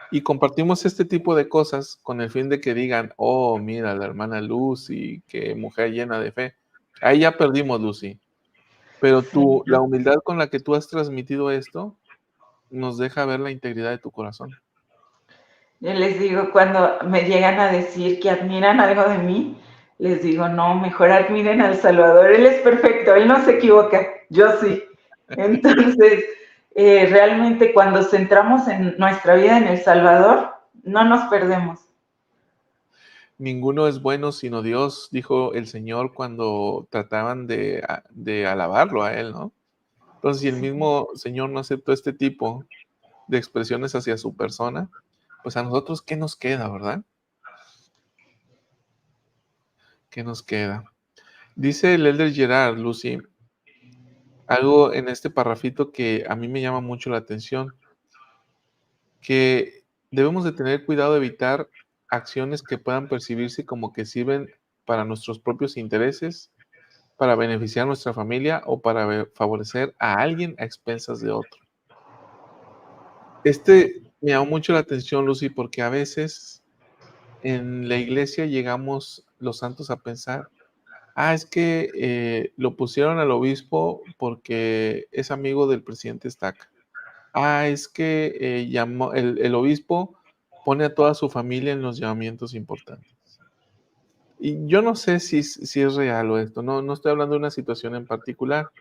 y compartimos este tipo de cosas con el fin de que digan, oh, mira, la hermana Lucy, qué mujer llena de fe. Ahí ya perdimos, Lucy. Pero Sí, la humildad con la que tú has transmitido esto nos deja ver la integridad de tu corazón. yo les digo, cuando me llegan a decir que admiran algo de mí, les digo, no, mejor admiren al Salvador. Él es perfecto, Él no se equivoca, yo sí. Entonces, realmente cuando centramos en nuestra vida en el Salvador, no nos perdemos. Ninguno es bueno sino Dios, dijo el Señor cuando trataban de alabarlo a Él, ¿no? Entonces, si el Sí, mismo Señor no aceptó este tipo de expresiones hacia su persona, pues a nosotros, ¿qué nos queda, verdad? ¿Qué nos queda? Dice el elder Gerard, Lucy, algo en este parrafito que a mí me llama mucho la atención, que debemos de tener cuidado de evitar acciones que puedan percibirse como que sirven para nuestros propios intereses, para beneficiar a nuestra familia o para favorecer a alguien a expensas de otro. Me llamó mucho la atención, Lucy, porque a veces en la iglesia llegamos los santos a pensar, es que lo pusieron al obispo porque es amigo del presidente Estaca. Es que llamó, el obispo pone a toda su familia en los llamamientos importantes. Y yo no sé si es real o esto, no estoy hablando de una situación en particular.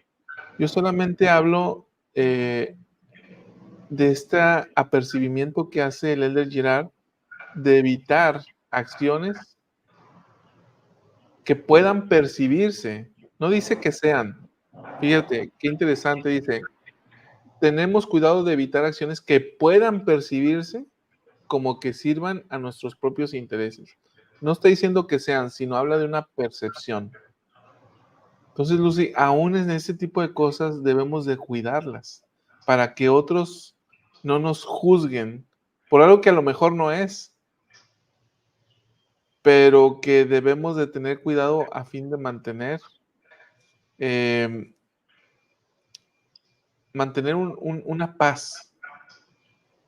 Yo solamente hablo de este apercibimiento que hace el elder Girard de evitar acciones que puedan percibirse. No dice que sean. Fíjate, qué interesante, dice, tenemos cuidado de evitar acciones que puedan percibirse como que sirvan a nuestros propios intereses. No está diciendo que sean, sino habla de una percepción. Entonces, Lucy, aún en ese tipo de cosas debemos de cuidarlas para que otros no nos juzguen por algo que a lo mejor no es, pero que debemos de tener cuidado a fin de eh, mantener una paz,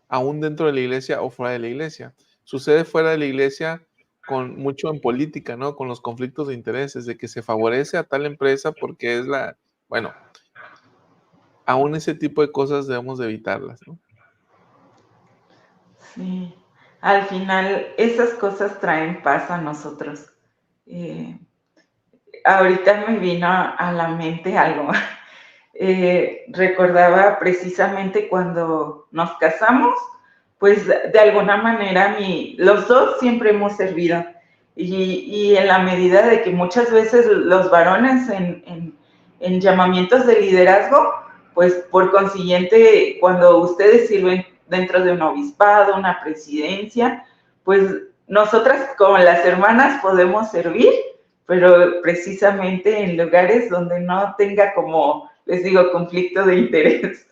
aún dentro de la iglesia o fuera de la iglesia. Sucede fuera de la iglesia con mucho en política, ¿no? Con los conflictos de intereses, de que se favorece a tal empresa porque es bueno, aún ese tipo de cosas debemos de evitarlas, ¿no? Sí, al final esas cosas traen paz a nosotros. Ahorita me vino a la mente algo. Recordaba precisamente cuando nos casamos, pues de alguna manera los dos siempre hemos servido. Y en la medida de que muchas veces los varones en llamamientos de liderazgo, pues por consiguiente, cuando ustedes sirven dentro de un obispado, una presidencia, pues nosotras como las hermanas podemos servir, pero precisamente en lugares donde no tenga, como les digo, conflicto de interés.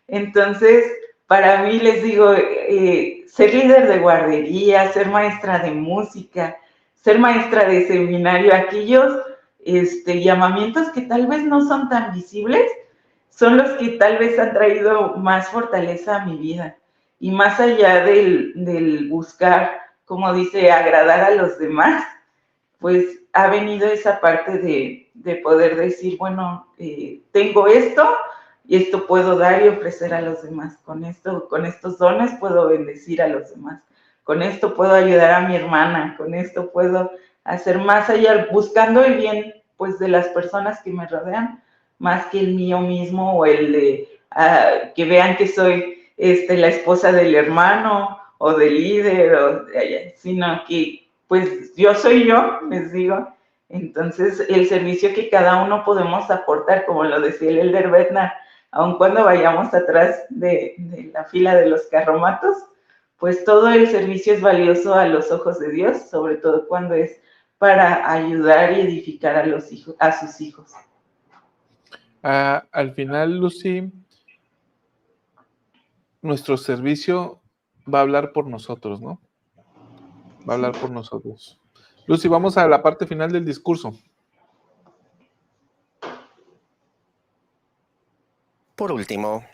Entonces, para mí, les digo, ser líder de guardería, ser maestra de música, ser maestra de seminario, aquellos llamamientos que tal vez no son tan visibles, son los que tal vez han traído más fortaleza a mi vida. Y más allá del buscar, como dice, agradar a los demás, pues ha venido esa parte de poder decir, bueno, tengo esto y esto puedo dar y ofrecer a los demás. Con estos dones puedo bendecir a los demás. Con esto puedo ayudar a mi hermana. Con esto puedo hacer más allá, buscando el bien, pues, de las personas que me rodean, más que el mío mismo o el de que vean que soy la esposa del hermano o del líder, sino que pues yo soy yo, les digo. Entonces, el servicio que cada uno podemos aportar, como lo decía el elder Bednar, aun cuando vayamos atrás de la fila de los carromatos, pues todo el servicio es valioso a los ojos de Dios, sobre todo cuando es para ayudar y edificar a sus hijos. Al final, Lucy, nuestro servicio va a hablar por nosotros, ¿no? Va a hablar por nosotros. Lucy, vamos a la parte final del discurso. Por último,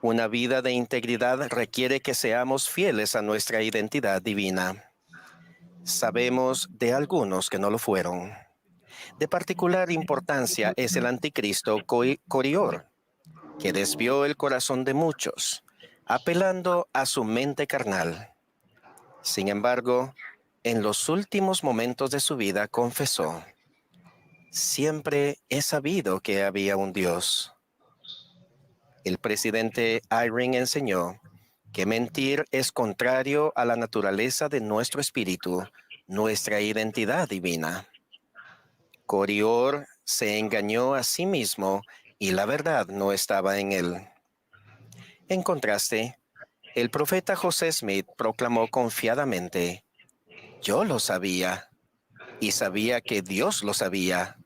una vida de integridad requiere que seamos fieles a nuestra identidad divina. Sabemos de algunos que no lo fueron. De particular importancia es el anticristo Corior, que desvió el corazón de muchos, apelando a su mente carnal. Sin embargo, en los últimos momentos de su vida confesó: siempre he sabido que había un Dios. El presidente Eyring enseñó que mentir es contrario a la naturaleza de nuestro espíritu, nuestra identidad divina. Corior se engañó a sí mismo y la verdad no estaba en él. En contraste, El profeta José Smith proclamó confiadamente: yo lo sabía, y sabía que Dios lo sabía,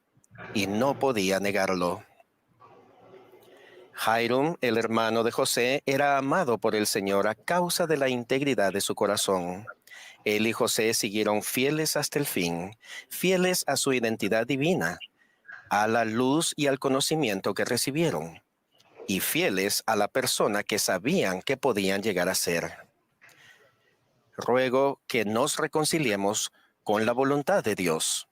y no podía negarlo. Hiram, el hermano de José, era amado por el Señor a causa de la integridad de su corazón. Él y José siguieron fieles hasta el fin, fieles a su identidad divina, a la luz y al conocimiento que recibieron, y fieles a la persona que sabían que podían llegar a ser. Ruego que nos reconciliemos con la voluntad de Dios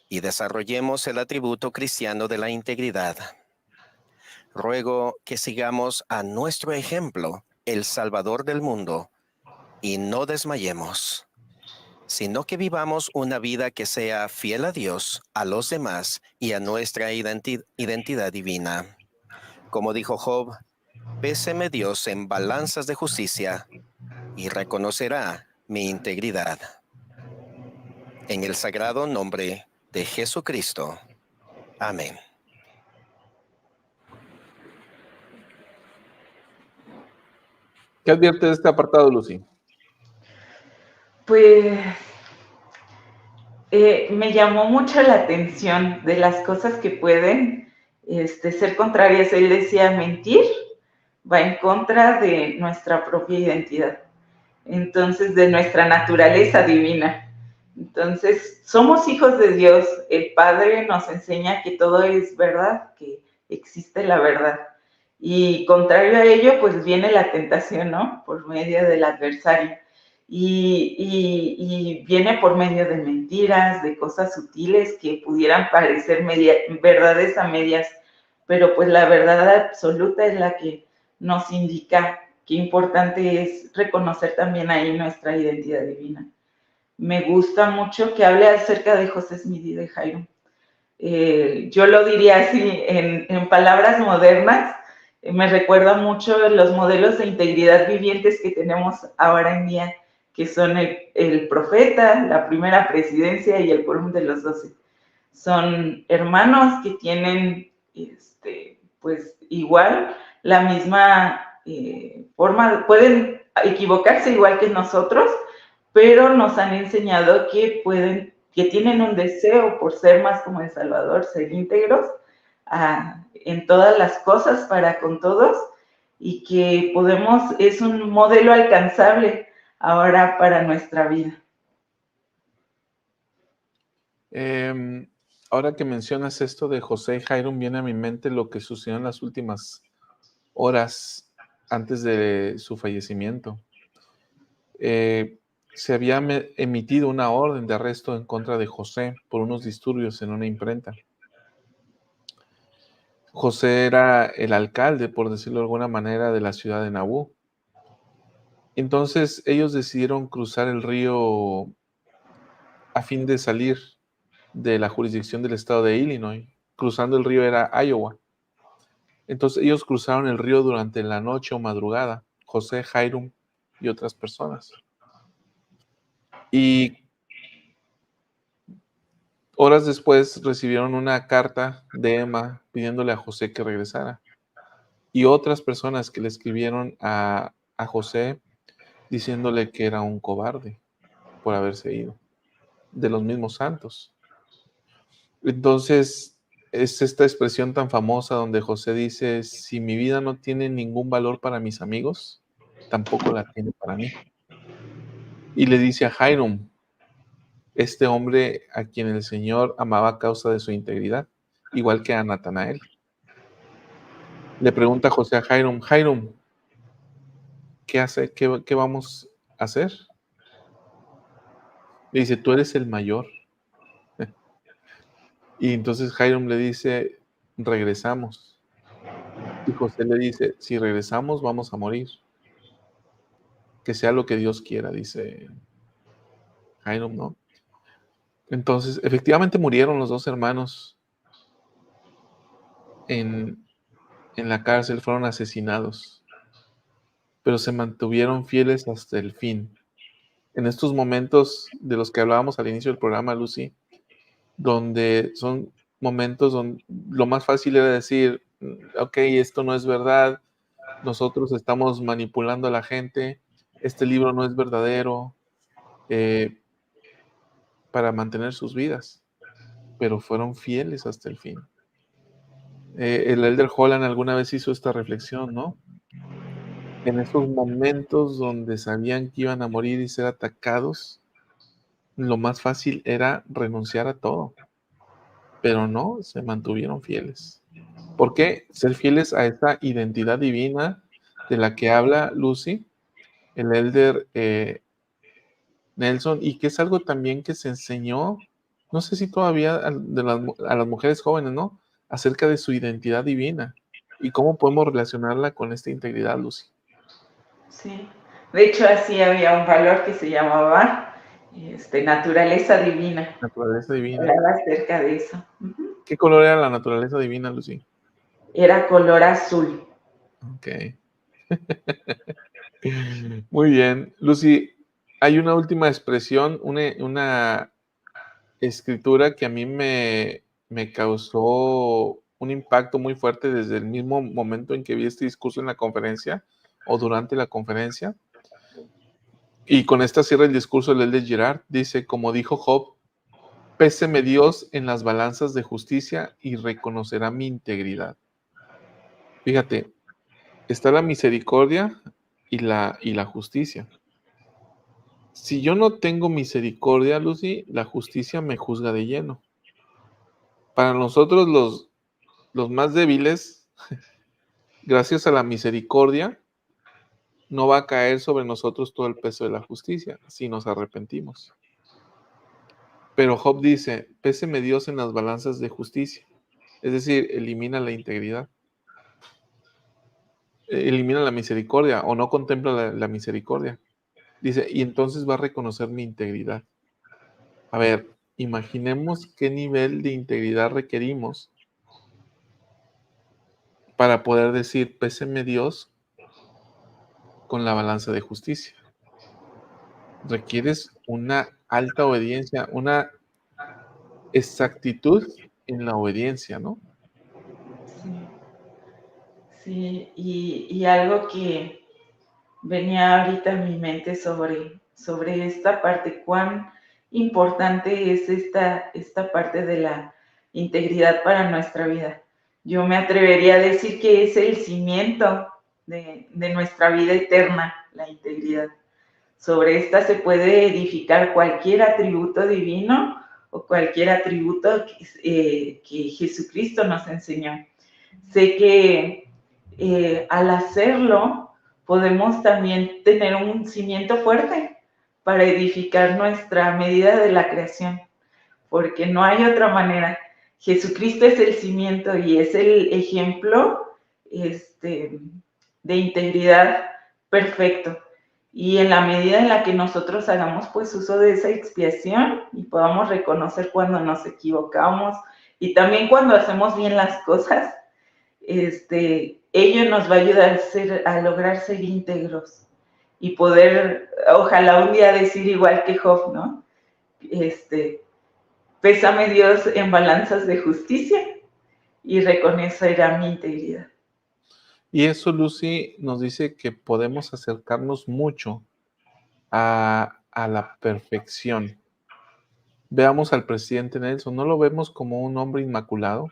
y desarrollemos el atributo cristiano de la integridad. Ruego que sigamos a nuestro ejemplo, el Salvador del mundo, y no desmayemos, sino que vivamos una vida que sea fiel a Dios, a los demás y a nuestra identidad divina. Como dijo Job, péseme Dios en balanzas de justicia y reconocerá mi integridad. En el sagrado nombre de Jesucristo. Amén. ¿Qué advierte de este apartado, Lucy? Pues me llamó mucho la atención de las cosas que pueden ser contrarias. Él decía, mentir va en contra de nuestra propia identidad, entonces de nuestra naturaleza divina. Entonces, somos hijos de Dios. El Padre nos enseña que todo es verdad, que existe la verdad. Y contrario a ello, pues viene la tentación, ¿no? Por medio del adversario. Y viene por medio de mentiras, de cosas sutiles que pudieran parecer verdades a medias, pero pues la verdad absoluta es la que nos indica qué importante es reconocer también ahí nuestra identidad divina. Me gusta mucho que hable acerca de José Smith y de Hiram. Yo lo diría así, en palabras modernas, me recuerda mucho los modelos de integridad vivientes que tenemos ahora en día, que son el profeta, la primera presidencia y el quórum de los 12. Son hermanos que tienen, pues igual, la misma forma, pueden equivocarse igual que nosotros, pero nos han enseñado que tienen un deseo por ser más como El Salvador, ser íntegros en todas las cosas para con todos, y que es un modelo alcanzable ahora para nuestra vida. Ahora que mencionas esto de José y Hiram, viene a mi mente lo que sucedió en las últimas horas antes de su fallecimiento. Se había emitido una orden de arresto en contra de José por unos disturbios en una imprenta. José era el alcalde, por decirlo de alguna manera, de la ciudad de Nauvoo. Entonces ellos decidieron cruzar el río a fin de salir de la jurisdicción del estado de Illinois. Cruzando el río era Iowa. Entonces ellos cruzaron el río durante la noche o madrugada, José, Hiram y otras personas. Y horas después recibieron una carta de Emma pidiéndole a José que regresara. Y otras personas que le escribieron a José diciéndole que era un cobarde por haberse ido, de los mismos santos. Entonces, es esta expresión tan famosa donde José dice, si mi vida no tiene ningún valor para mis amigos, tampoco la tiene para mí. Y le dice a Hiram, este hombre a quien el Señor amaba a causa de su integridad, igual que a Natanael. Le pregunta José a Hiram, Hiram, ¿qué vamos a hacer? Le dice, tú eres el mayor. Y entonces Hiram le dice, regresamos. Y José le dice, si regresamos vamos a morir. Que sea lo que Dios quiera, dice Hiram, ¿no? Entonces, efectivamente murieron los dos hermanos en la cárcel, fueron asesinados, pero se mantuvieron fieles hasta el fin. En estos momentos de los que hablábamos al inicio del programa, Lucy, donde son momentos donde lo más fácil era decir, ok, esto no es verdad, nosotros estamos manipulando a la gente, este libro no es verdadero, para mantener sus vidas, pero fueron fieles hasta el fin. El Elder Holland alguna vez hizo esta reflexión, ¿no? En esos momentos donde sabían que iban a morir y ser atacados, lo más fácil era renunciar a todo, pero no, se mantuvieron fieles. ¿Por qué? Ser fieles a esa identidad divina de la que habla Lucy, el Elder Nelson, y que es algo también que se enseñó, no sé si todavía a las mujeres jóvenes, ¿no? Acerca de su identidad divina y cómo podemos relacionarla con esta integridad, Lucy. Sí, de hecho así había un valor que se llamaba naturaleza divina. Naturaleza divina. Hablaba acerca de eso. ¿Qué color era la naturaleza divina, Lucy? Era color azul. Ok. Muy bien. Lucy, hay una última expresión, una escritura que a mí me causó un impacto muy fuerte desde el mismo momento en que vi este discurso en la conferencia o durante la conferencia. Y con esta cierra el discurso del de Girard. Dice, como dijo Job, péseme Dios en las balanzas de justicia y reconocerá mi integridad. Fíjate, está la misericordia y la justicia. Si yo no tengo misericordia, Lucy, la justicia me juzga de lleno. Para nosotros los más débiles, gracias a la misericordia, no va a caer sobre nosotros todo el peso de la justicia si nos arrepentimos. Pero Job dice, péseme Dios en las balanzas de justicia. Es decir, elimina la integridad. Elimina la misericordia o no contempla la misericordia. Dice, y entonces va a reconocer mi integridad. A ver, imaginemos qué nivel de integridad requerimos para poder decir, péseme Dios con la balanza de justicia. Requieres una alta obediencia, una exactitud en la obediencia, ¿no? Sí, y algo que venía ahorita en mi mente sobre esta parte, cuán importante es esta parte de la integridad para nuestra vida. Yo me atrevería a decir que es el cimiento de nuestra vida eterna, la integridad. Sobre esta se puede edificar cualquier atributo divino o cualquier atributo que Jesucristo nos enseñó. Sé que al hacerlo podemos también tener un cimiento fuerte para edificar nuestra medida de la creación, porque no hay otra manera. Jesucristo es el cimiento y es el ejemplo de integridad perfecto. Y en la medida en la que nosotros hagamos pues uso de esa expiación y podamos reconocer cuando nos equivocamos y también cuando hacemos bien las cosas, ello nos va a ayudar a lograr ser íntegros y poder, ojalá un día decir igual que Job, ¿no? Pésame Dios en balanzas de justicia y reconocerá mi integridad. Y eso, Lucy, nos dice que podemos acercarnos mucho a la perfección. Veamos al presidente Nelson, ¿no lo vemos como un hombre inmaculado?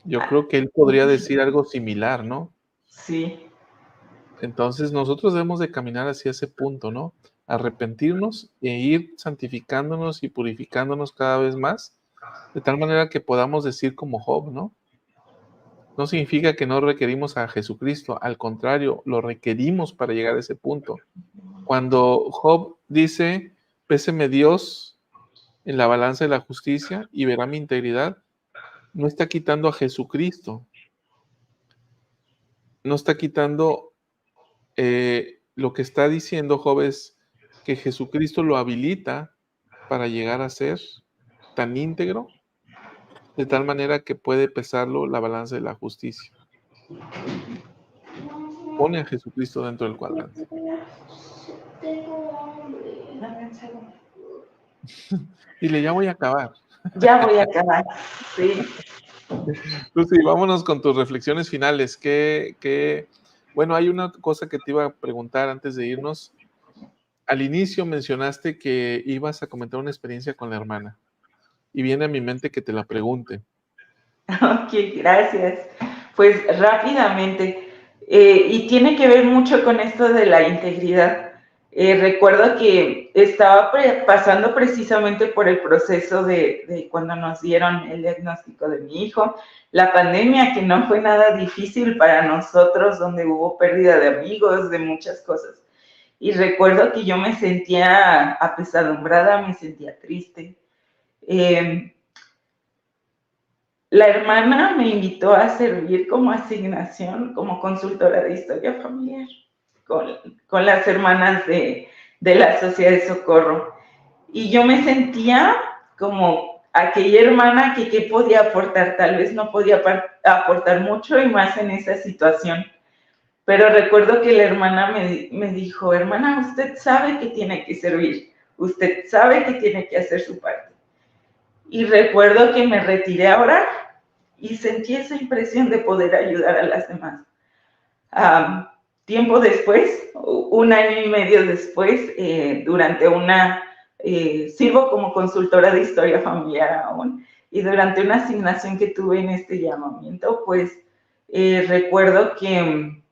Yo creo que él podría decir algo similar, ¿no? Sí. Entonces nosotros debemos de caminar hacia ese punto, ¿no? Arrepentirnos e ir santificándonos y purificándonos cada vez más, de tal manera que podamos decir como Job, ¿no? No significa que no requerimos a Jesucristo, al contrario, lo requerimos para llegar a ese punto. Cuando Job dice, péseme Dios en la balanza de la justicia y verá mi integridad, no está quitando a Jesucristo, no está quitando, lo que está diciendo Job es que Jesucristo lo habilita para llegar a ser tan íntegro, de tal manera que puede pesarlo la balanza de la justicia. Pone a Jesucristo dentro del cuadrante. Dile, ya voy a acabar. Ya voy a acabar, sí. Lucy, vámonos con tus reflexiones finales. Bueno, hay una cosa que te iba a preguntar antes de irnos. Al inicio mencionaste que ibas a comentar una experiencia con la hermana y viene a mi mente que te la pregunte. Ok, gracias. Pues rápidamente, y tiene que ver mucho con esto de la integridad. Recuerdo que estaba pasando precisamente por el proceso de cuando nos dieron el diagnóstico de mi hijo, la pandemia, que no fue nada difícil para nosotros, donde hubo pérdida de amigos, de muchas cosas. Y recuerdo que yo me sentía apesadumbrada, me sentía triste. La hermana me invitó a servir como asignación, como consultora de historia familiar, con las hermanas de la Sociedad de Socorro. Y yo me sentía como aquella hermana que qué podía aportar, tal vez no podía aportar mucho y más en esa situación. Pero recuerdo que la hermana me dijo, hermana, usted sabe que tiene que servir, usted sabe que tiene que hacer su parte. Y recuerdo que me retiré a orar y sentí esa impresión de poder ayudar a las demás. Tiempo después, 1 año y medio después, durante sirvo como consultora de historia familiar aún, y durante una asignación que tuve en este llamamiento, pues recuerdo que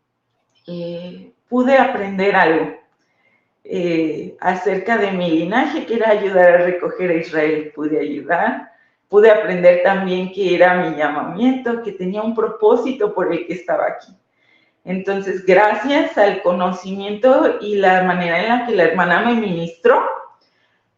pude aprender algo acerca de mi linaje, que era ayudar a recoger a Israel. Pude aprender también que era mi llamamiento, que tenía un propósito por el que estaba aquí. Entonces, gracias al conocimiento y la manera en la que la hermana me ministró,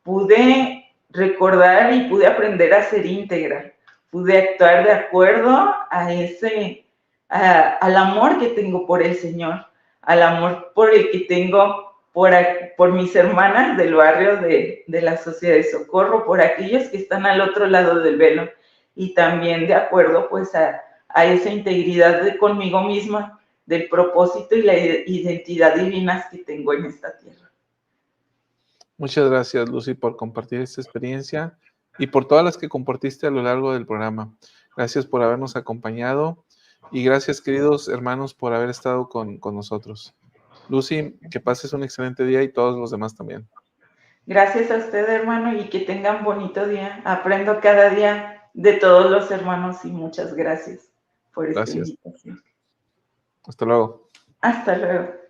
pude recordar y pude aprender a ser íntegra. Pude actuar de acuerdo al amor que tengo por el Señor, al amor por el que tengo por mis hermanas del barrio de la Sociedad de Socorro, por aquellos que están al otro lado del velo, y también de acuerdo pues a esa integridad conmigo misma, del propósito y la identidad divinas que tengo en esta tierra. Muchas gracias, Lucy, por compartir esta experiencia y por todas las que compartiste a lo largo del programa. Gracias por habernos acompañado y gracias, queridos hermanos, por haber estado con nosotros. Lucy, que pases un excelente día y todos los demás también. Gracias a usted, hermano, y que tengan bonito día. Aprendo cada día de todos los hermanos y muchas gracias por esta invitación. Hasta luego. Hasta luego.